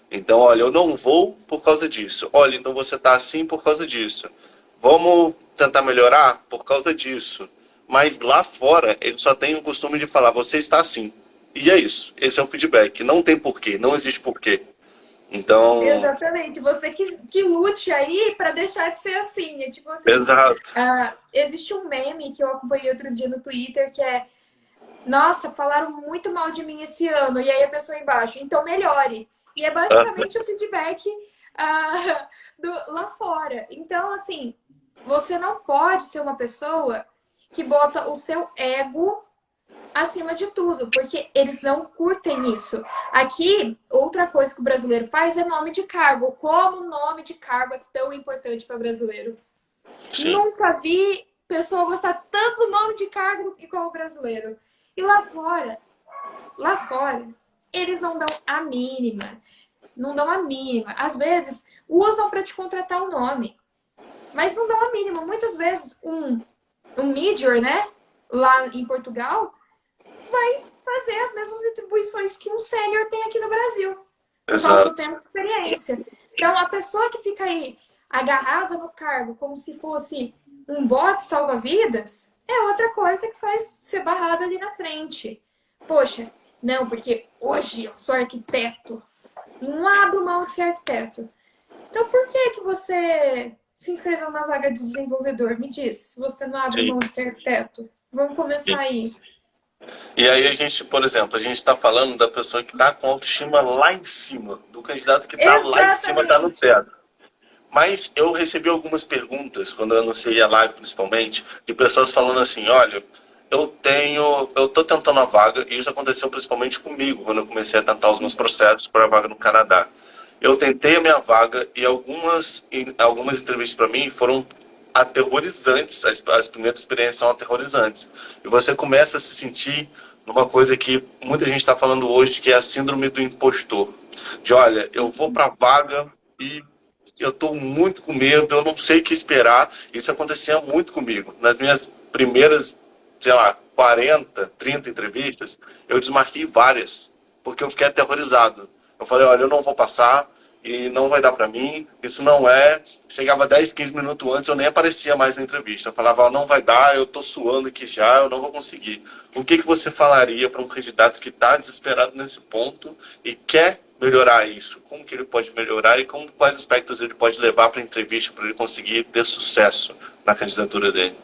Então, olha, eu não vou por causa disso. Olha, então você tá assim por causa disso. Vamos tentar melhorar por causa disso. Mas lá fora, eles só têm o costume de falar, você está assim. E é isso. Esse é o feedback. Não tem porquê, não existe porquê. Então. Exatamente. Você que lute aí para deixar de ser assim. É tipo assim. Exato. Existe um meme que eu acompanhei outro dia no Twitter que é: nossa, falaram muito mal de mim esse ano. E aí a pessoa embaixo, então melhore. E é basicamente o feedback lá fora. Então, assim, você não pode ser uma pessoa que bota o seu ego acima de tudo, porque eles não curtem isso. Aqui, outra coisa que o brasileiro faz é nome de cargo. Como o nome de cargo é tão importante para brasileiro? Sim. Nunca vi pessoa gostar tanto do nome de cargo igual o brasileiro. E lá fora, eles não dão a mínima. Não dão a mínima. Às vezes, usam para te contratar o nome. Mas não dão a mínima. Muitas vezes, um major, né? Lá em Portugal, vai fazer as mesmas atribuições que um sênior tem aqui no Brasil. Por causa do tempo de experiência. Então, a pessoa que fica aí agarrada no cargo como se fosse um bot salva-vidas é outra coisa que faz ser barrado ali na frente. Poxa, não, porque hoje eu sou arquiteto. Não abro mão de ser arquiteto. Então, por que que você se inscreveu na vaga de desenvolvedor? Me diz, se você não abre Sim, mão de ser arquiteto. Vamos começar sim. aí. E aí a gente, por exemplo, a gente está falando da pessoa que está com a autoestima lá em cima, do candidato que está lá em cima, está no Exatamente. teto. Mas eu recebi algumas perguntas, quando eu anunciei a live principalmente, de pessoas falando assim, olha, eu tô tentando a vaga, e isso aconteceu principalmente comigo, quando eu comecei a tentar os meus processos para a vaga no Canadá. Eu tentei a minha vaga e algumas entrevistas para mim foram aterrorizantes, as primeiras experiências são aterrorizantes. E você começa a se sentir numa coisa que muita gente está falando hoje, que é a síndrome do impostor. De, olha, eu vou para a vaga e eu estou muito com medo, eu não sei o que esperar. Isso acontecia muito comigo. Nas minhas primeiras, sei lá, 40, 30 entrevistas, eu desmarquei várias, porque eu fiquei aterrorizado. Eu falei, olha, eu não vou passar e não vai dar para mim, isso não é. Chegava 10, 15 minutos antes, eu nem aparecia mais na entrevista. Eu falava, ó, não vai dar, eu estou suando aqui já, eu não vou conseguir. O que você falaria para um candidato que está desesperado nesse ponto e quer melhorar isso? Como que ele pode melhorar e quais aspectos ele pode levar para a entrevista para ele conseguir ter sucesso na candidatura dele?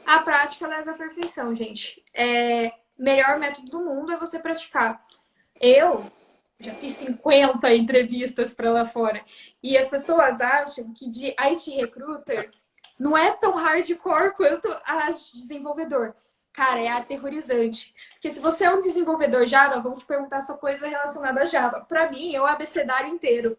A prática leva à perfeição, gente. Melhor método do mundo é você praticar. Eu já fiz 50 entrevistas para lá fora. E as pessoas acham que de IT recruiter não é tão hardcore quanto a de desenvolvedor. Cara, é aterrorizante. Porque se você é um desenvolvedor Java, vão te perguntar só coisa relacionada a Java. Para mim, é o abecedário inteiro.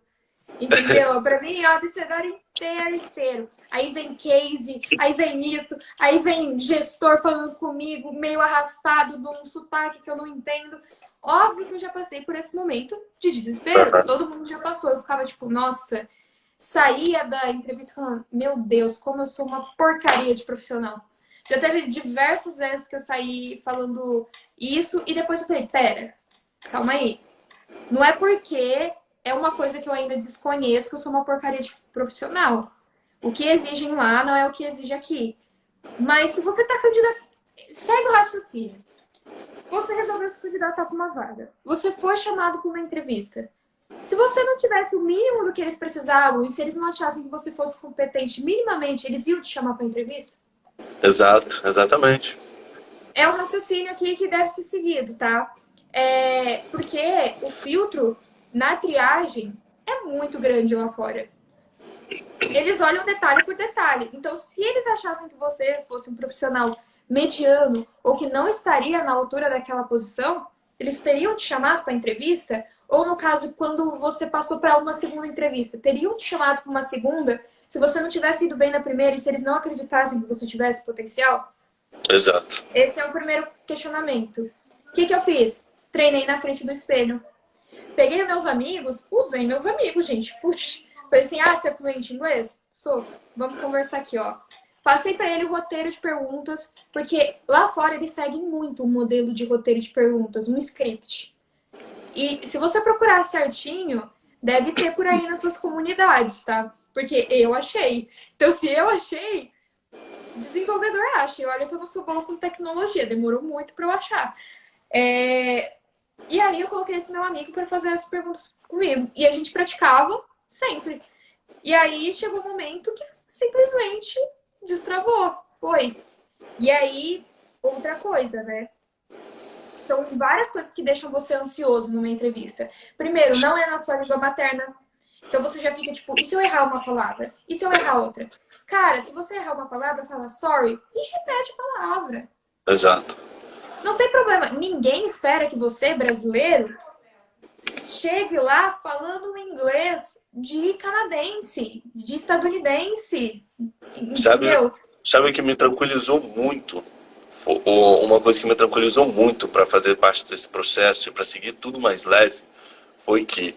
Entendeu? Pra mim é o abecedário inteiro, inteiro. Aí vem case, aí vem isso, aí vem gestor falando comigo, meio arrastado, de um sotaque que eu não entendo. Óbvio que eu já passei por esse momento de desespero. Todo mundo já passou. Eu ficava tipo, nossa, saía da entrevista falando, meu Deus, como eu sou uma porcaria de profissional. Já teve diversas vezes que eu saí falando isso e depois eu falei, pera, calma aí. Não é porque é uma coisa que eu ainda desconheço que eu sou uma porcaria de profissional. O que exigem lá não é o que exige aqui. Mas se você está candidato, segue o raciocínio. Você resolveu se candidatar para uma vaga. Você foi chamado para uma entrevista. Se você não tivesse o mínimo do que eles precisavam e se eles não achassem que você fosse competente minimamente, eles iam te chamar para entrevista? Exato, exatamente. É o raciocínio aqui que deve ser seguido, tá? Porque o filtro na triagem é muito grande lá fora. Eles olham detalhe por detalhe. Então, se eles achassem que você fosse um profissional mediano ou que não estaria na altura daquela posição, eles teriam te chamado para entrevista? Ou, no caso, quando você passou para uma segunda entrevista, teriam te chamado para uma segunda se você não tivesse ido bem na primeira e se eles não acreditassem que você tivesse potencial? Exato. Esse é o primeiro questionamento. O que eu fiz? Treinei na frente do espelho. Peguei meus amigos, usei meus amigos, gente. Puxa. Falei assim, você é fluente em inglês? Sou. Vamos conversar aqui, ó. Passei para ele o roteiro de perguntas, porque lá fora eles seguem muito um modelo de roteiro de perguntas, um script. E se você procurar certinho, deve ter por aí nessas comunidades, tá? Porque eu achei. Então, se eu achei, desenvolvedor acha. E olha que eu não sou boa com tecnologia, demorou muito para eu achar. E aí eu coloquei esse meu amigo para fazer as perguntas comigo. E a gente praticava sempre. E aí chegou um momento que simplesmente destravou. Foi. E aí, outra coisa, né? São várias coisas que deixam você ansioso numa entrevista. Primeiro, não é na sua língua materna. Então você já fica tipo, e se eu errar uma palavra? E se eu errar outra? Cara, se você errar uma palavra, fala sorry e repete a palavra. Exato. Não tem problema. Ninguém espera que você, brasileiro, chegue lá falando inglês de canadense, de estadunidense. Entendeu? Sabe o que me tranquilizou muito? Uma coisa que me tranquilizou muito para fazer parte desse processo e para seguir tudo mais leve foi que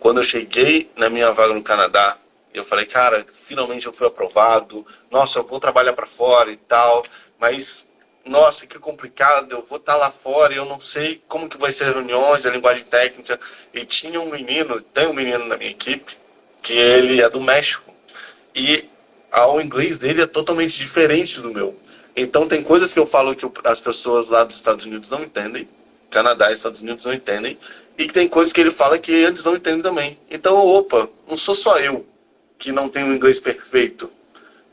quando eu cheguei na minha vaga no Canadá, eu falei, cara, finalmente eu fui aprovado, nossa, eu vou trabalhar para fora e tal, mas nossa, que complicado, eu vou estar lá fora e eu não sei como que vai ser as reuniões, a linguagem técnica. E tinha um menino, tem um menino na minha equipe, que ele é do México. E o inglês dele é totalmente diferente do meu. Então tem coisas que eu falo que as pessoas lá dos Estados Unidos não entendem, Canadá e Estados Unidos não entendem, e que tem coisas que ele fala que eles não entendem também. Então, opa, não sou só eu que não tenho o inglês perfeito.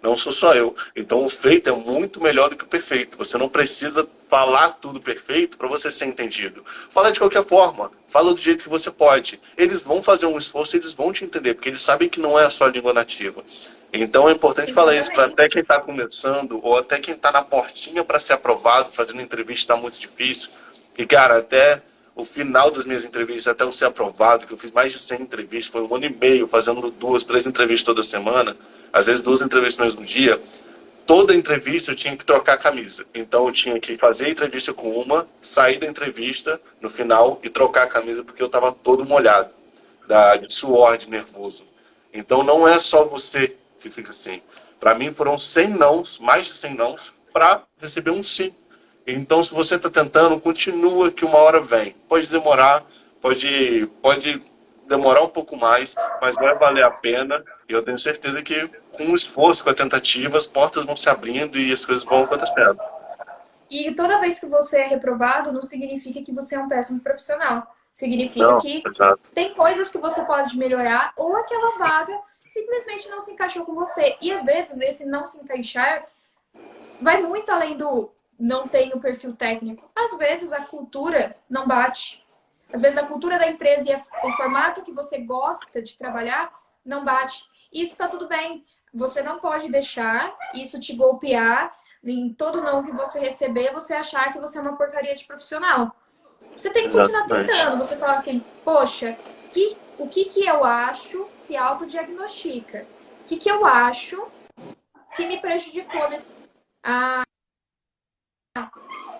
Não sou só eu. Então o feito é muito melhor do que o perfeito. Você não precisa falar tudo perfeito para você ser entendido. Fala de qualquer forma. Fala do jeito que você pode. Eles vão fazer um esforço, eles vão te entender, porque eles sabem que não é a sua língua nativa. Então é importante falar isso para Exatamente. até quem está começando, ou até quem está na portinha para ser aprovado, fazendo entrevista está muito difícil. E cara, até o final das minhas entrevistas, até eu ser aprovado, que eu fiz mais de 100 entrevistas, foi 1 ano e meio, fazendo 2, 3 entrevistas toda semana, às vezes 2 entrevistas no mesmo dia. Toda entrevista eu tinha que trocar a camisa. Então eu tinha que fazer a entrevista com uma, sair da entrevista no final e trocar a camisa porque eu estava todo molhado, de suor, de nervoso. Então não é só você que fica assim. Para mim foram 100 nãos, mais de 100 nãos, para receber um sim. Então se você está tentando, continua que uma hora vem. Pode demorar, pode demorar um pouco mais, mas vai valer a pena. E eu tenho certeza que com o esforço, com a tentativa, as portas vão se abrindo e as coisas vão acontecendo. E toda vez que você é reprovado, não significa que você é um péssimo profissional. Significa Não, que exato. tem coisas que você pode melhorar ou aquela vaga simplesmente não se encaixou com você. E às vezes esse não se encaixar vai muito além do não tem o perfil técnico. Às vezes a cultura não bate. Às vezes a cultura da empresa e o formato que você gosta de trabalhar não bate. Isso está tudo bem. Você não pode deixar isso te golpear em todo não que você receber, você achar que você é uma porcaria de profissional. Você tem que continuar Exatamente. tentando. Você fala assim, poxa, o que eu acho se autodiagnostica? O que eu acho que me prejudicou nesse... Ah,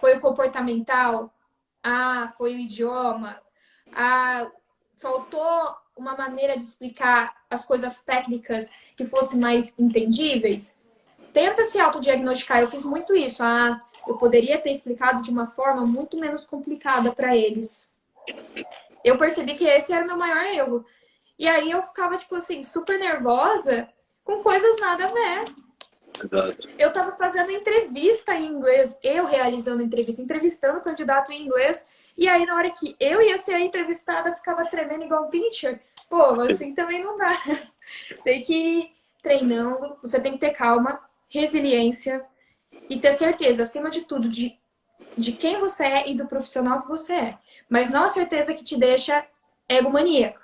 foi o comportamental? Ah, foi o idioma? Ah, faltou uma maneira de explicar as coisas técnicas que fossem mais entendíveis? Tenta se autodiagnosticar. Eu fiz muito isso. Ah, eu poderia ter explicado de uma forma muito menos complicada para eles. Eu percebi que esse era o meu maior erro. E aí eu ficava, tipo assim, super nervosa com coisas nada a ver. Exato. Eu tava fazendo entrevista em inglês, eu realizando entrevista, entrevistando o candidato em inglês, e aí na hora que eu ia ser a entrevistada, ficava tremendo igual um pincher. Pô, assim também não dá. Tem que ir treinando, você tem que ter calma, resiliência e ter certeza, acima de tudo, de quem você é e do profissional que você é. Mas não a certeza que te deixa egomaníaco.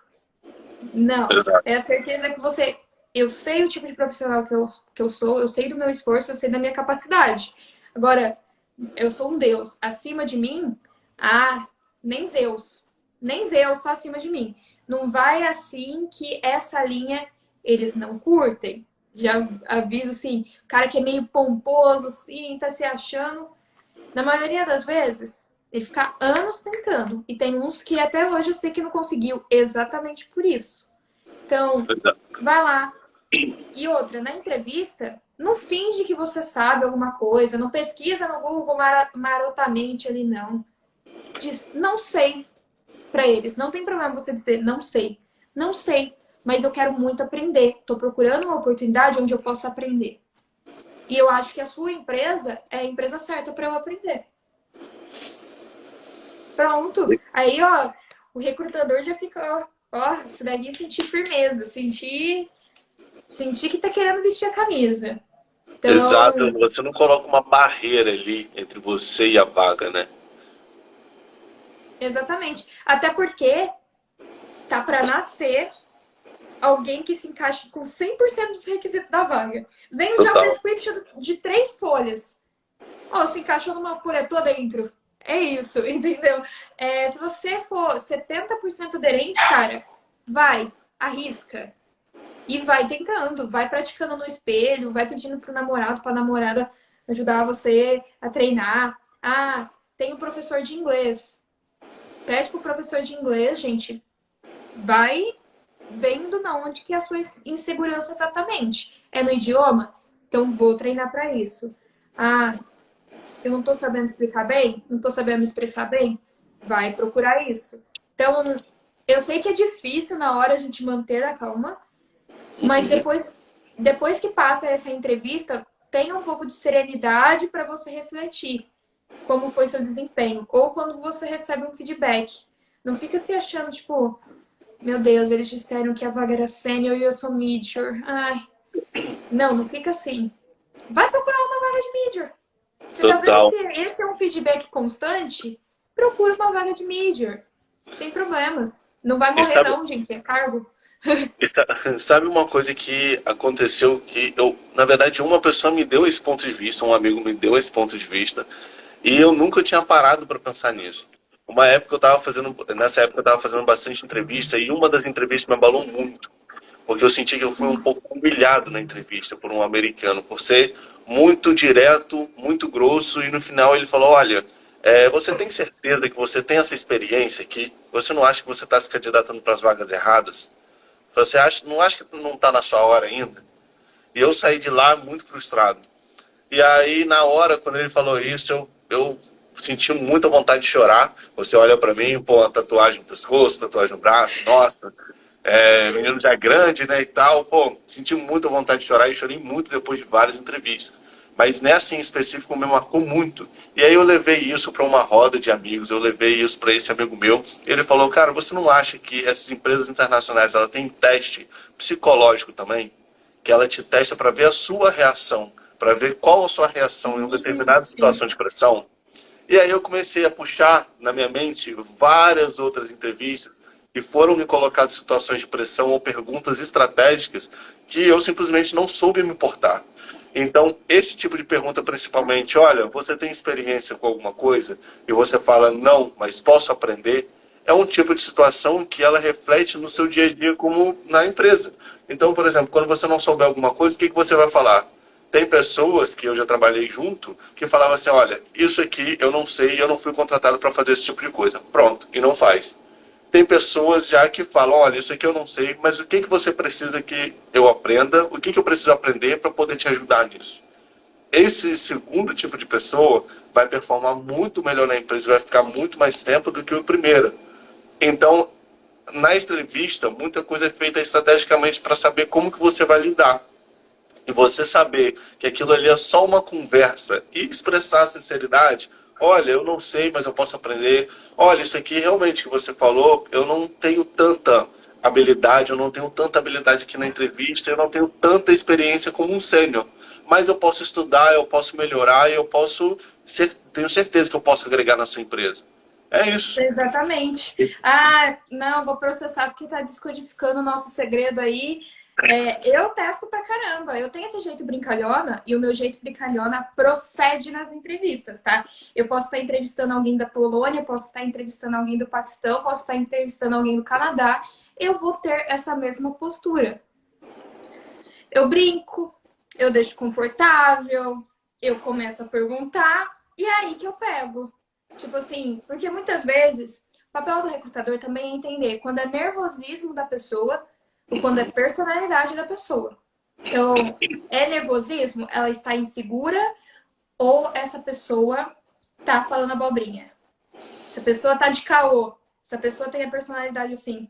Não. Exato. É a certeza que você. Eu sei o tipo de profissional que eu sou, eu sei do meu esforço, eu sei da minha capacidade. Agora, eu sou um Deus. Acima de mim, ah, nem Zeus. Nem Zeus está acima de mim. Não vai assim que essa linha eles não curtem. Já aviso assim, o cara que é meio pomposo, assim, tá se achando. Na maioria das vezes, ele fica anos tentando. E tem uns que até hoje eu sei que não conseguiu exatamente por isso. Então, Exato. vai lá. E outra, na entrevista, não finge que você sabe alguma coisa, não pesquisa no Google marotamente ali, não. Diz, não sei para eles. Não tem problema você dizer, não sei. Não sei, mas eu quero muito aprender. Estou procurando uma oportunidade onde eu possa aprender. E eu acho que a sua empresa é a empresa certa para eu aprender. Pronto. Aí, ó, o recrutador já fica, ó, isso daqui sentir firmeza, sentir que tá querendo vestir a camisa. Exato. Então, Você não coloca uma barreira ali entre você e a vaga, né? exatamente. Até porque tá para nascer alguém que se encaixe com 100% dos requisitos da vaga. Vem o job Total. description de 3 folhas. Ó, se encaixou numa folha toda dentro. É isso, entendeu? Se você for 70% aderente, cara, vai, arrisca. E vai tentando, vai praticando no espelho, vai pedindo pro namorado, pra namorada ajudar você a treinar. Ah, tem um professor de inglês. Pede pro professor de inglês, gente. Vai vendo na onde que é a sua insegurança exatamente. É no idioma? Então vou treinar para isso. Ah, eu não tô sabendo explicar bem? Não tô sabendo me expressar bem? Vai procurar isso. Então, eu sei que é difícil na hora a gente manter a calma, mas depois depois que passa essa entrevista, tenha um pouco de serenidade para você refletir como foi seu desempenho. Ou quando você recebe um feedback. Não fica se achando, tipo, meu Deus, eles disseram que a vaga era sênior e eu sou major. Ai, não, não fica assim. Vai procurar uma vaga de major. Você tá vendo Total. se esse é um feedback constante? Procura uma vaga de major. Sem problemas. Não vai E morrer sabe, não, gente. É cargo. sabe uma coisa que aconteceu que eu, na verdade, uma pessoa me deu esse ponto de vista, um amigo me deu esse ponto de vista, e eu nunca tinha parado para pensar nisso. Uma época eu estava fazendo, nessa época eu estava fazendo bastante entrevista e uma das entrevistas me abalou muito, porque eu senti que eu fui um pouco humilhado na entrevista por um americano, por ser muito direto, muito grosso, e no final ele falou, olha, você tem certeza que você tem essa experiência aqui? Você não acha que você está se candidatando para as vagas erradas? Você acha, não acha que não está na sua hora ainda? E eu saí de lá muito frustrado. E aí, na hora, quando ele falou isso, eu senti muita vontade de chorar. Você olha pra mim, pô, uma tatuagem no pescoço, tatuagem no braço, nossa, menino já grande, né, e tal. Pô, senti muita vontade de chorar e chorei muito depois de várias entrevistas. Mas nessa em específico me marcou muito. E aí eu levei isso para uma roda de amigos, eu levei isso para esse amigo meu. Ele falou, cara, você não acha que essas empresas internacionais ela tem teste psicológico também? Que ela te testa para ver a sua reação, para ver qual a sua reação em uma determinada Isso. situação de pressão. E aí eu comecei a puxar na minha mente várias outras entrevistas que foram me colocadas em situações de pressão ou perguntas estratégicas que eu simplesmente não soube me portar. Então, esse tipo de pergunta principalmente, olha, você tem experiência com alguma coisa? E você fala, não, mas posso aprender? É um tipo de situação que ela reflete no seu dia a dia como na empresa. Então, por exemplo, quando você não souber alguma coisa, o que você vai falar? Tem pessoas que eu já trabalhei junto que falavam assim, olha, isso aqui eu não sei, eu não fui contratado para fazer esse tipo de coisa. Pronto, e não faz. Tem pessoas já que falam, olha, isso aqui eu não sei, mas o que, que você precisa que eu aprenda? O que, que eu preciso aprender para poder te ajudar nisso? Esse segundo tipo de pessoa vai performar muito melhor na empresa, vai ficar muito mais tempo do que o primeiro. Então, na entrevista, muita coisa é feita estrategicamente para saber como que você vai lidar. E você saber que aquilo ali é só uma conversa e expressar a sinceridade. Olha, eu não sei, mas eu posso aprender. Olha, isso aqui realmente que você falou, eu não tenho tanta habilidade, eu não tenho tanta habilidade aqui na entrevista, eu não tenho tanta experiência como um sênior. Mas eu posso estudar, eu posso melhorar, eu posso tenho certeza que eu posso agregar na sua empresa. É isso. Exatamente. Ah, não, vou processar porque tá descodificando o nosso segredo aí. Eu testo pra caramba. Eu tenho esse jeito brincalhona e o meu jeito brincalhona procede nas entrevistas, tá? Eu posso estar entrevistando alguém da Polônia, posso estar entrevistando alguém do Paquistão, posso estar entrevistando alguém do Canadá. Eu vou ter essa mesma postura. Eu brinco, eu deixo confortável, eu começo a perguntar e é aí que eu pego. Tipo assim, porque muitas vezes o papel do recrutador também é entender quando é nervosismo da pessoa ou quando é personalidade da pessoa. Então, é nervosismo? Ela está insegura ou essa pessoa tá falando abobrinha? Essa pessoa tá de caô, essa pessoa tem a personalidade assim.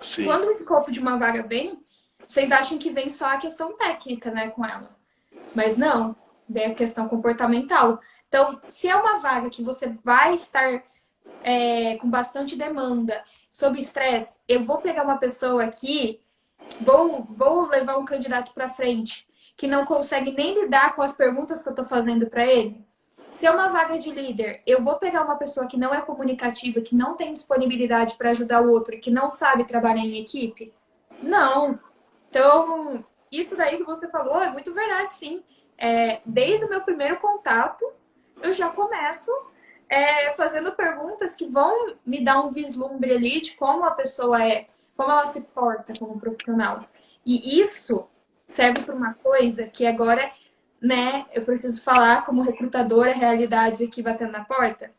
Sim. Quando o escopo de uma vaga vem, vocês acham que vem só a questão técnica, né, com ela. Mas não, vem a questão comportamental. Então, se é uma vaga que você vai estar com bastante demanda sobre estresse, eu vou pegar uma pessoa aqui, vou levar um candidato para frente que não consegue nem lidar com as perguntas que eu estou fazendo para ele. Se é uma vaga de líder, eu vou pegar uma pessoa que não é comunicativa, que não tem disponibilidade para ajudar o outro e que não sabe trabalhar em equipe? Não. Então, isso daí que você falou é muito verdade, sim. Desde o meu primeiro contato, eu já começo fazendo perguntas que vão me dar um vislumbre ali de como a pessoa é, como ela se porta como profissional. E isso serve para uma coisa que agora, né, eu preciso falar como recrutadora, realidade aqui batendo na porta.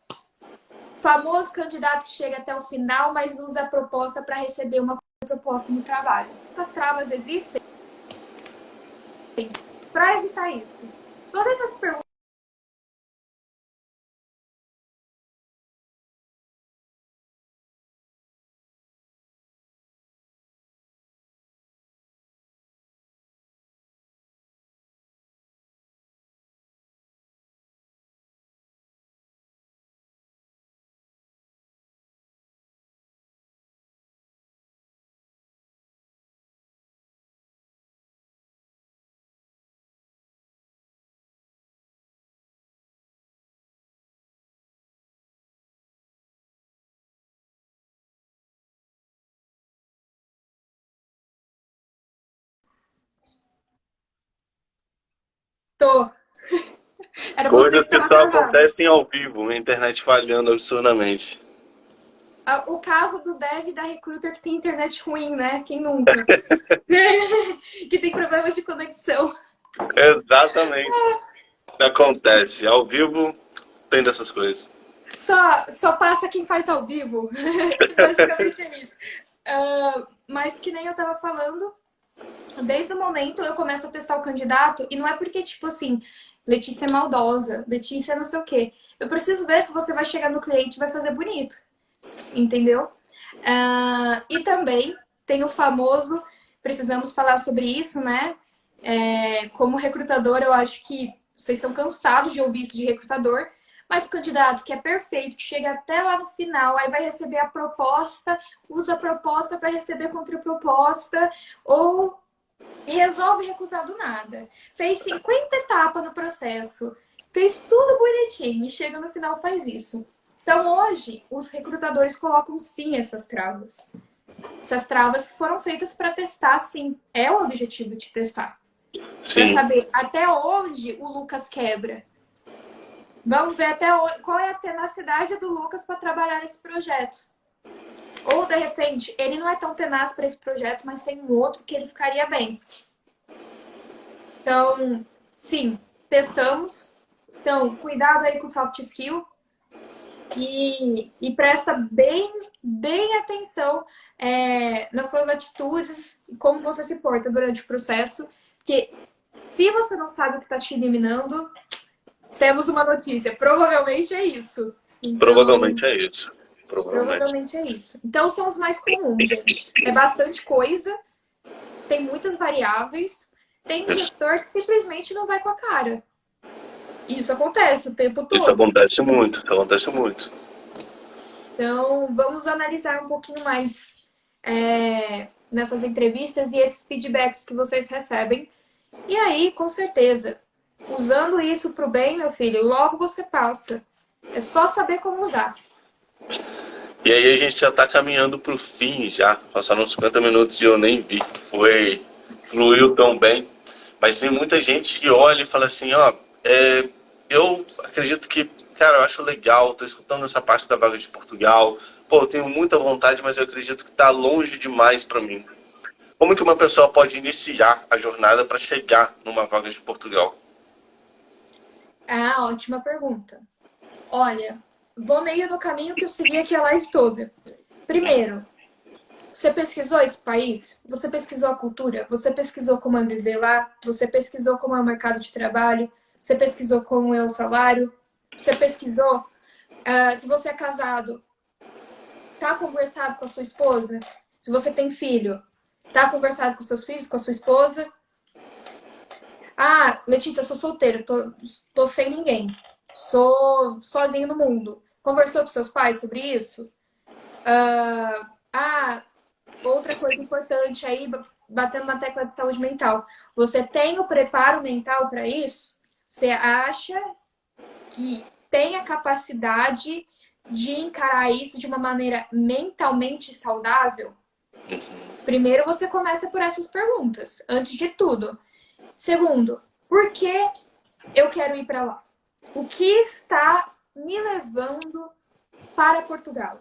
Famoso candidato que chega até o final, mas usa a proposta para receber uma proposta no trabalho. Essas travas existem para evitar isso. Todas as perguntas Tô. Era você que Coisas que estava só travado. acontecem ao vivo, a internet falhando absurdamente. O caso do dev e da recruiter que tem internet ruim, né? Quem nunca? Que tem problemas de conexão. Exatamente. Acontece. Ao vivo tem dessas coisas. Só passa quem faz ao vivo. Basicamente é isso. Mas que nem eu tava falando, desde o momento eu começo a testar o candidato, e não é porque, tipo assim, Letícia é maldosa, Letícia é não sei o quê. Eu preciso ver se você vai chegar no cliente e vai fazer bonito. Entendeu? E também tem o famoso, precisamos falar sobre isso, né? Como recrutador, eu acho que vocês estão cansados de ouvir isso de recrutador, mas o candidato que é perfeito, que chega até lá no final, aí vai receber a proposta, usa a proposta para receber contraproposta, ou resolve recusar do nada. Fez 50 etapas no processo, fez tudo bonitinho e chega no final faz isso. Então hoje os recrutadores colocam sim essas travas. Essas travas que foram feitas para testar, sim. É o objetivo de testar. Para Sim. saber até onde o Lucas quebra. Vamos ver até onde, qual é a tenacidade do Lucas para trabalhar nesse projeto. Ou, de repente, ele não é tão tenaz para esse projeto, mas tem um outro que ele ficaria bem. Então, sim, testamos. Então, cuidado aí com o soft skill. E presta bem atenção nas suas atitudes, como você se porta durante o processo. Porque se você não sabe o que está te eliminando, temos uma notícia. Provavelmente é isso. Então, Provavelmente é isso. Provavelmente. provavelmente é isso. Então, são os mais comuns, gente. É bastante coisa, tem muitas variáveis. Tem um Isso, gestor que simplesmente não vai com a cara. Isso acontece o tempo isso todo. acontece muito. Isso acontece muito. Então, vamos analisar um pouquinho mais nessas entrevistas e esses feedbacks que vocês recebem. E aí, com certeza, usando isso para o bem, meu filho, logo você passa. É só saber como usar. E aí a gente já tá caminhando pro fim já. Passaram uns 50 minutos e eu nem vi. Fluiu tão bem. Mas tem muita gente que olha e fala assim, ó, eu acredito que, cara, eu acho legal, tô escutando essa parte da vaga de Portugal. Pô, eu tenho muita vontade, mas eu acredito que tá longe demais para mim. Como que uma pessoa pode iniciar a jornada para chegar numa vaga de Portugal? Ah, ótima pergunta. Olha, vou meio no caminho que eu segui aqui a live toda. Primeiro, você pesquisou esse país? Você pesquisou a cultura? Você pesquisou como é viver lá? Você pesquisou como é o mercado de trabalho? Você pesquisou como é o salário? Você pesquisou se você é casado? Tá conversado com a sua esposa? Se você tem filho, tá conversado com seus filhos, com a sua esposa? Ah, Letícia, eu sou solteira, tô sem ninguém. Sou sozinho no mundo. Conversou com seus pais sobre isso? Outra coisa importante aí, batendo na tecla de saúde mental. Você tem o preparo mental para isso? Você acha que tem a capacidade de encarar isso de uma maneira mentalmente saudável? Primeiro, você começa por essas perguntas, antes de tudo. Segundo, por que eu quero ir para lá? O que está me levando para Portugal?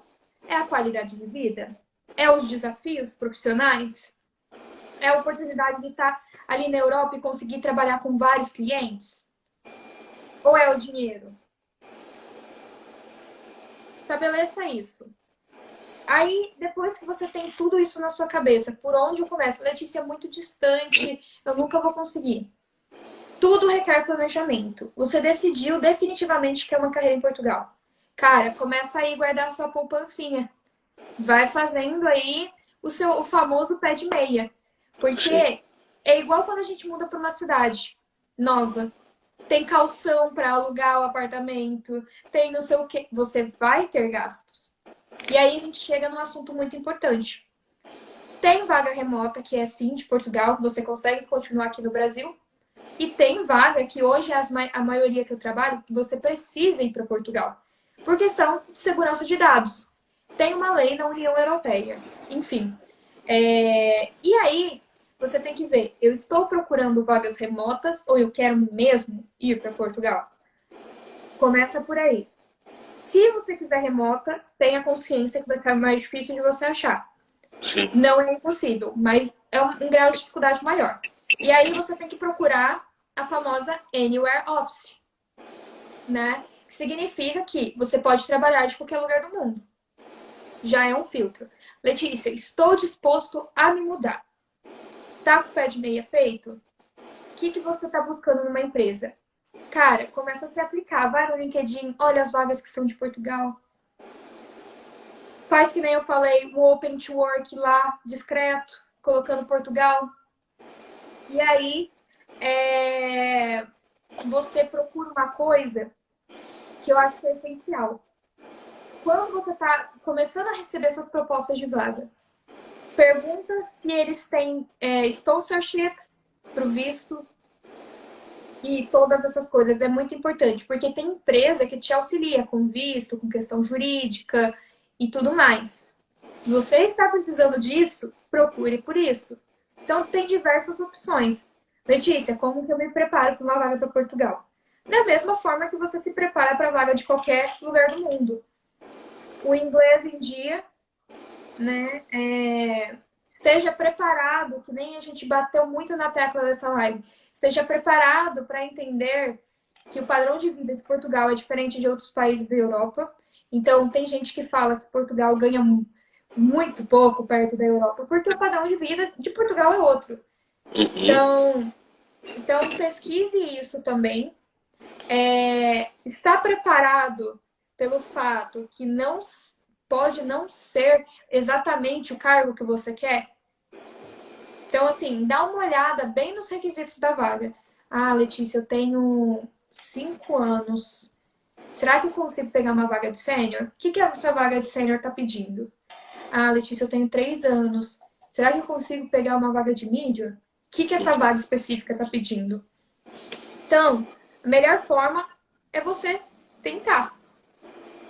É a qualidade de vida? É os desafios profissionais? É a oportunidade de estar ali na Europa e conseguir trabalhar com vários clientes? Ou é o dinheiro? Estabeleça isso. Aí, depois que você tem tudo isso na sua cabeça, por onde eu começo? Letícia, é muito distante, eu nunca vou conseguir. Tudo requer planejamento. Você decidiu definitivamente que é uma carreira em Portugal. Cara, começa aí a guardar a sua poupancinha. Vai fazendo aí o famoso pé de meia. Porque é igual quando a gente muda para uma cidade nova. Tem calção para alugar o apartamento, tem não sei o quê. Você vai ter gastos. E aí a gente chega num assunto muito importante. Tem vaga remota, que é sim de Portugal, que você consegue continuar aqui no Brasil. E tem vaga que hoje é a maioria que eu trabalho, que você precisa ir para Portugal. Por questão de segurança de dados. Tem uma lei na União Europeia. Enfim. E aí, você tem que ver, eu estou procurando vagas remotas ou eu quero mesmo ir para Portugal? Começa por aí. Se você quiser remota, tenha consciência que vai ser mais difícil de você achar. Sim. Não é impossível, mas é um grau de dificuldade maior. E aí você tem que procurar a famosa Anywhere Office, né? Que significa que você pode trabalhar de qualquer lugar do mundo. Já é um filtro. Letícia, estou disposto a me mudar. Tá com o pé de meia feito? O que você está buscando numa empresa? Cara, começa a se aplicar. Vai no LinkedIn, olha as vagas que são de Portugal. Faz que nem eu falei, o Open to Work lá, discreto, colocando Portugal. E aí, você procura uma coisa que eu acho que é essencial. Quando você está começando a receber essas propostas de vaga, pergunta se eles têm sponsorship para o visto e todas essas coisas. É muito importante, porque tem empresa que te auxilia com visto, com questão jurídica e tudo mais. Se você está precisando disso, procure por isso. Então, tem diversas opções. Letícia, como que eu me preparo para uma vaga para Portugal? Da mesma forma que você se prepara para a vaga de qualquer lugar do mundo. O inglês em dia, né? Esteja preparado, que nem a gente bateu muito na tecla dessa live. Esteja preparado para entender que o padrão de vida de Portugal é diferente de outros países da Europa. Então, tem gente que fala que Portugal ganha muito pouco perto da Europa, porque o padrão de vida de Portugal é outro. Uhum. Então pesquise isso também. Está preparado pelo fato que não pode não ser exatamente o cargo que você quer? Então, assim, dá uma olhada bem nos requisitos da vaga. Ah, Letícia, eu tenho 5 anos. Será que eu consigo pegar uma vaga de sênior? O que essa vaga de sênior está pedindo? Ah, Letícia, eu tenho 3 anos. Será que eu consigo pegar uma vaga de mídia? O que essa vaga específica está pedindo? Então, a melhor forma é você tentar.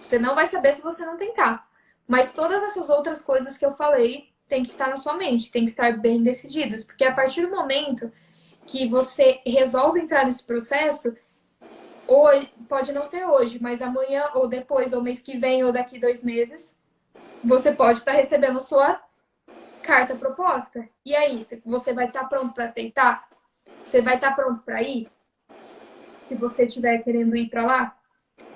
Você não vai saber se você não tentar. Mas todas essas outras coisas que eu falei tem que estar na sua mente, tem que estar bem decididas. Porque a partir do momento que você resolve entrar nesse processo, hoje, pode não ser hoje, mas amanhã, ou depois, ou mês que vem, ou daqui 2 meses, você pode estar recebendo sua carta proposta. E aí, você vai estar pronto para aceitar? Você vai estar pronto para ir? Se você estiver querendo ir para lá?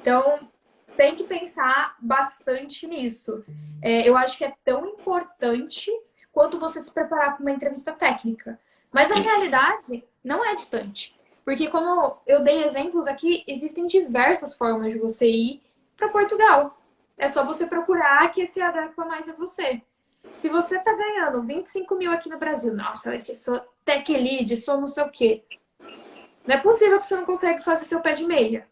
Então, tem que pensar bastante nisso. Eu acho que é tão importante quanto você se preparar para uma entrevista técnica. Mas a realidade não é distante. Porque, como eu dei exemplos aqui, existem diversas formas de você ir para Portugal. É só você procurar que se adequa mais a você. Se você tá ganhando 25 mil aqui no Brasil, nossa, eu sou tech lead, sou não sei o quê. Não é possível que você não consegue fazer seu pé de meia.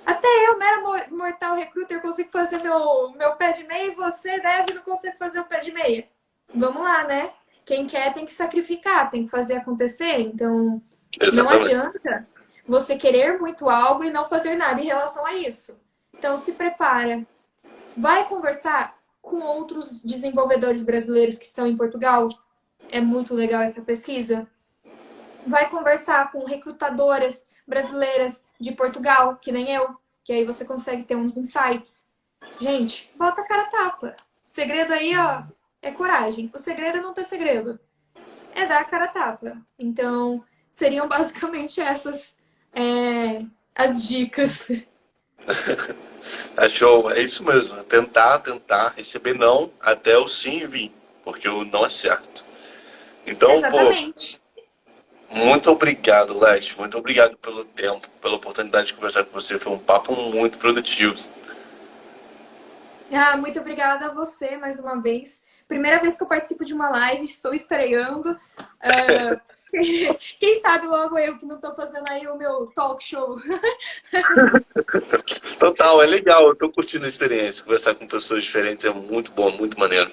Até eu, mera mortal recruiter, consigo fazer meu pé de meia e você deve não consegue fazer o pé de meia. Vamos lá, né? Quem quer tem que sacrificar, tem que fazer acontecer. Então, não adianta você querer muito algo e não fazer nada em relação a isso. Então, se prepara. Vai conversar com outros desenvolvedores brasileiros que estão em Portugal. É muito legal essa pesquisa. Vai conversar com recrutadoras brasileiras de Portugal, que nem eu, que aí você consegue ter uns insights. Gente, bota a cara a tapa. O segredo aí, ó, é coragem. O segredo é não ter segredo. É dar a cara a tapa. Então, seriam basicamente essas as dicas. Show, é isso mesmo. Tentar, receber não até o sim vir, porque o não é certo. Então, exatamente. Muito obrigado, Leste. Muito obrigado pelo tempo, pela oportunidade de conversar com você. Foi um papo muito produtivo. Muito obrigada a você mais uma vez. Primeira vez que eu participo de uma live, estou estreando. Quem sabe logo eu que não estou fazendo aí o meu talk show. Total, é legal. Eu estou curtindo a experiência. Conversar com pessoas diferentes é muito bom, muito maneiro.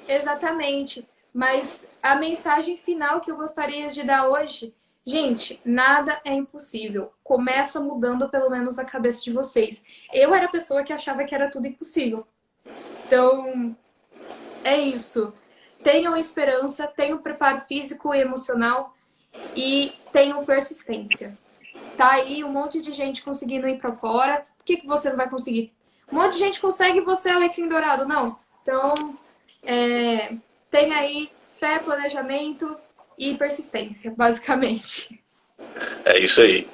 Exatamente. Mas a mensagem final que eu gostaria de dar hoje, gente, nada é impossível. Começa mudando pelo menos a cabeça de vocês. Eu era a pessoa que achava que era tudo impossível. Então, é isso. tenham esperança, tenham preparo físico e emocional e tenham persistência. Tá aí um monte de gente conseguindo ir para fora. Por que você não vai conseguir? Um monte de gente consegue e você é alecrim dourado, não. Então, tem aí fé, planejamento e persistência, basicamente. É isso aí.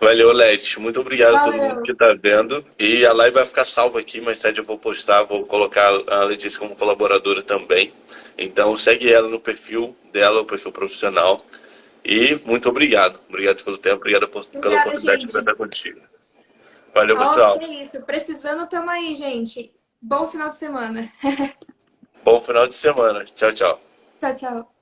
Valeu, Leti. Muito obrigado a todo mundo Valeu. que está vendo. E a live vai ficar salva aqui, mais tarde eu vou postar, vou colocar a Letícia como colaboradora também. Então segue ela no perfil dela, o perfil profissional. E muito obrigado. Obrigado pelo tempo, obrigado pela Obrigada, oportunidade de gente. conversar contigo. Valeu, Ó, que pessoal. é isso. Precisando, tamo aí, gente. Bom final de semana. Bom final de semana. Tchau, tchau. Tchau, tchau.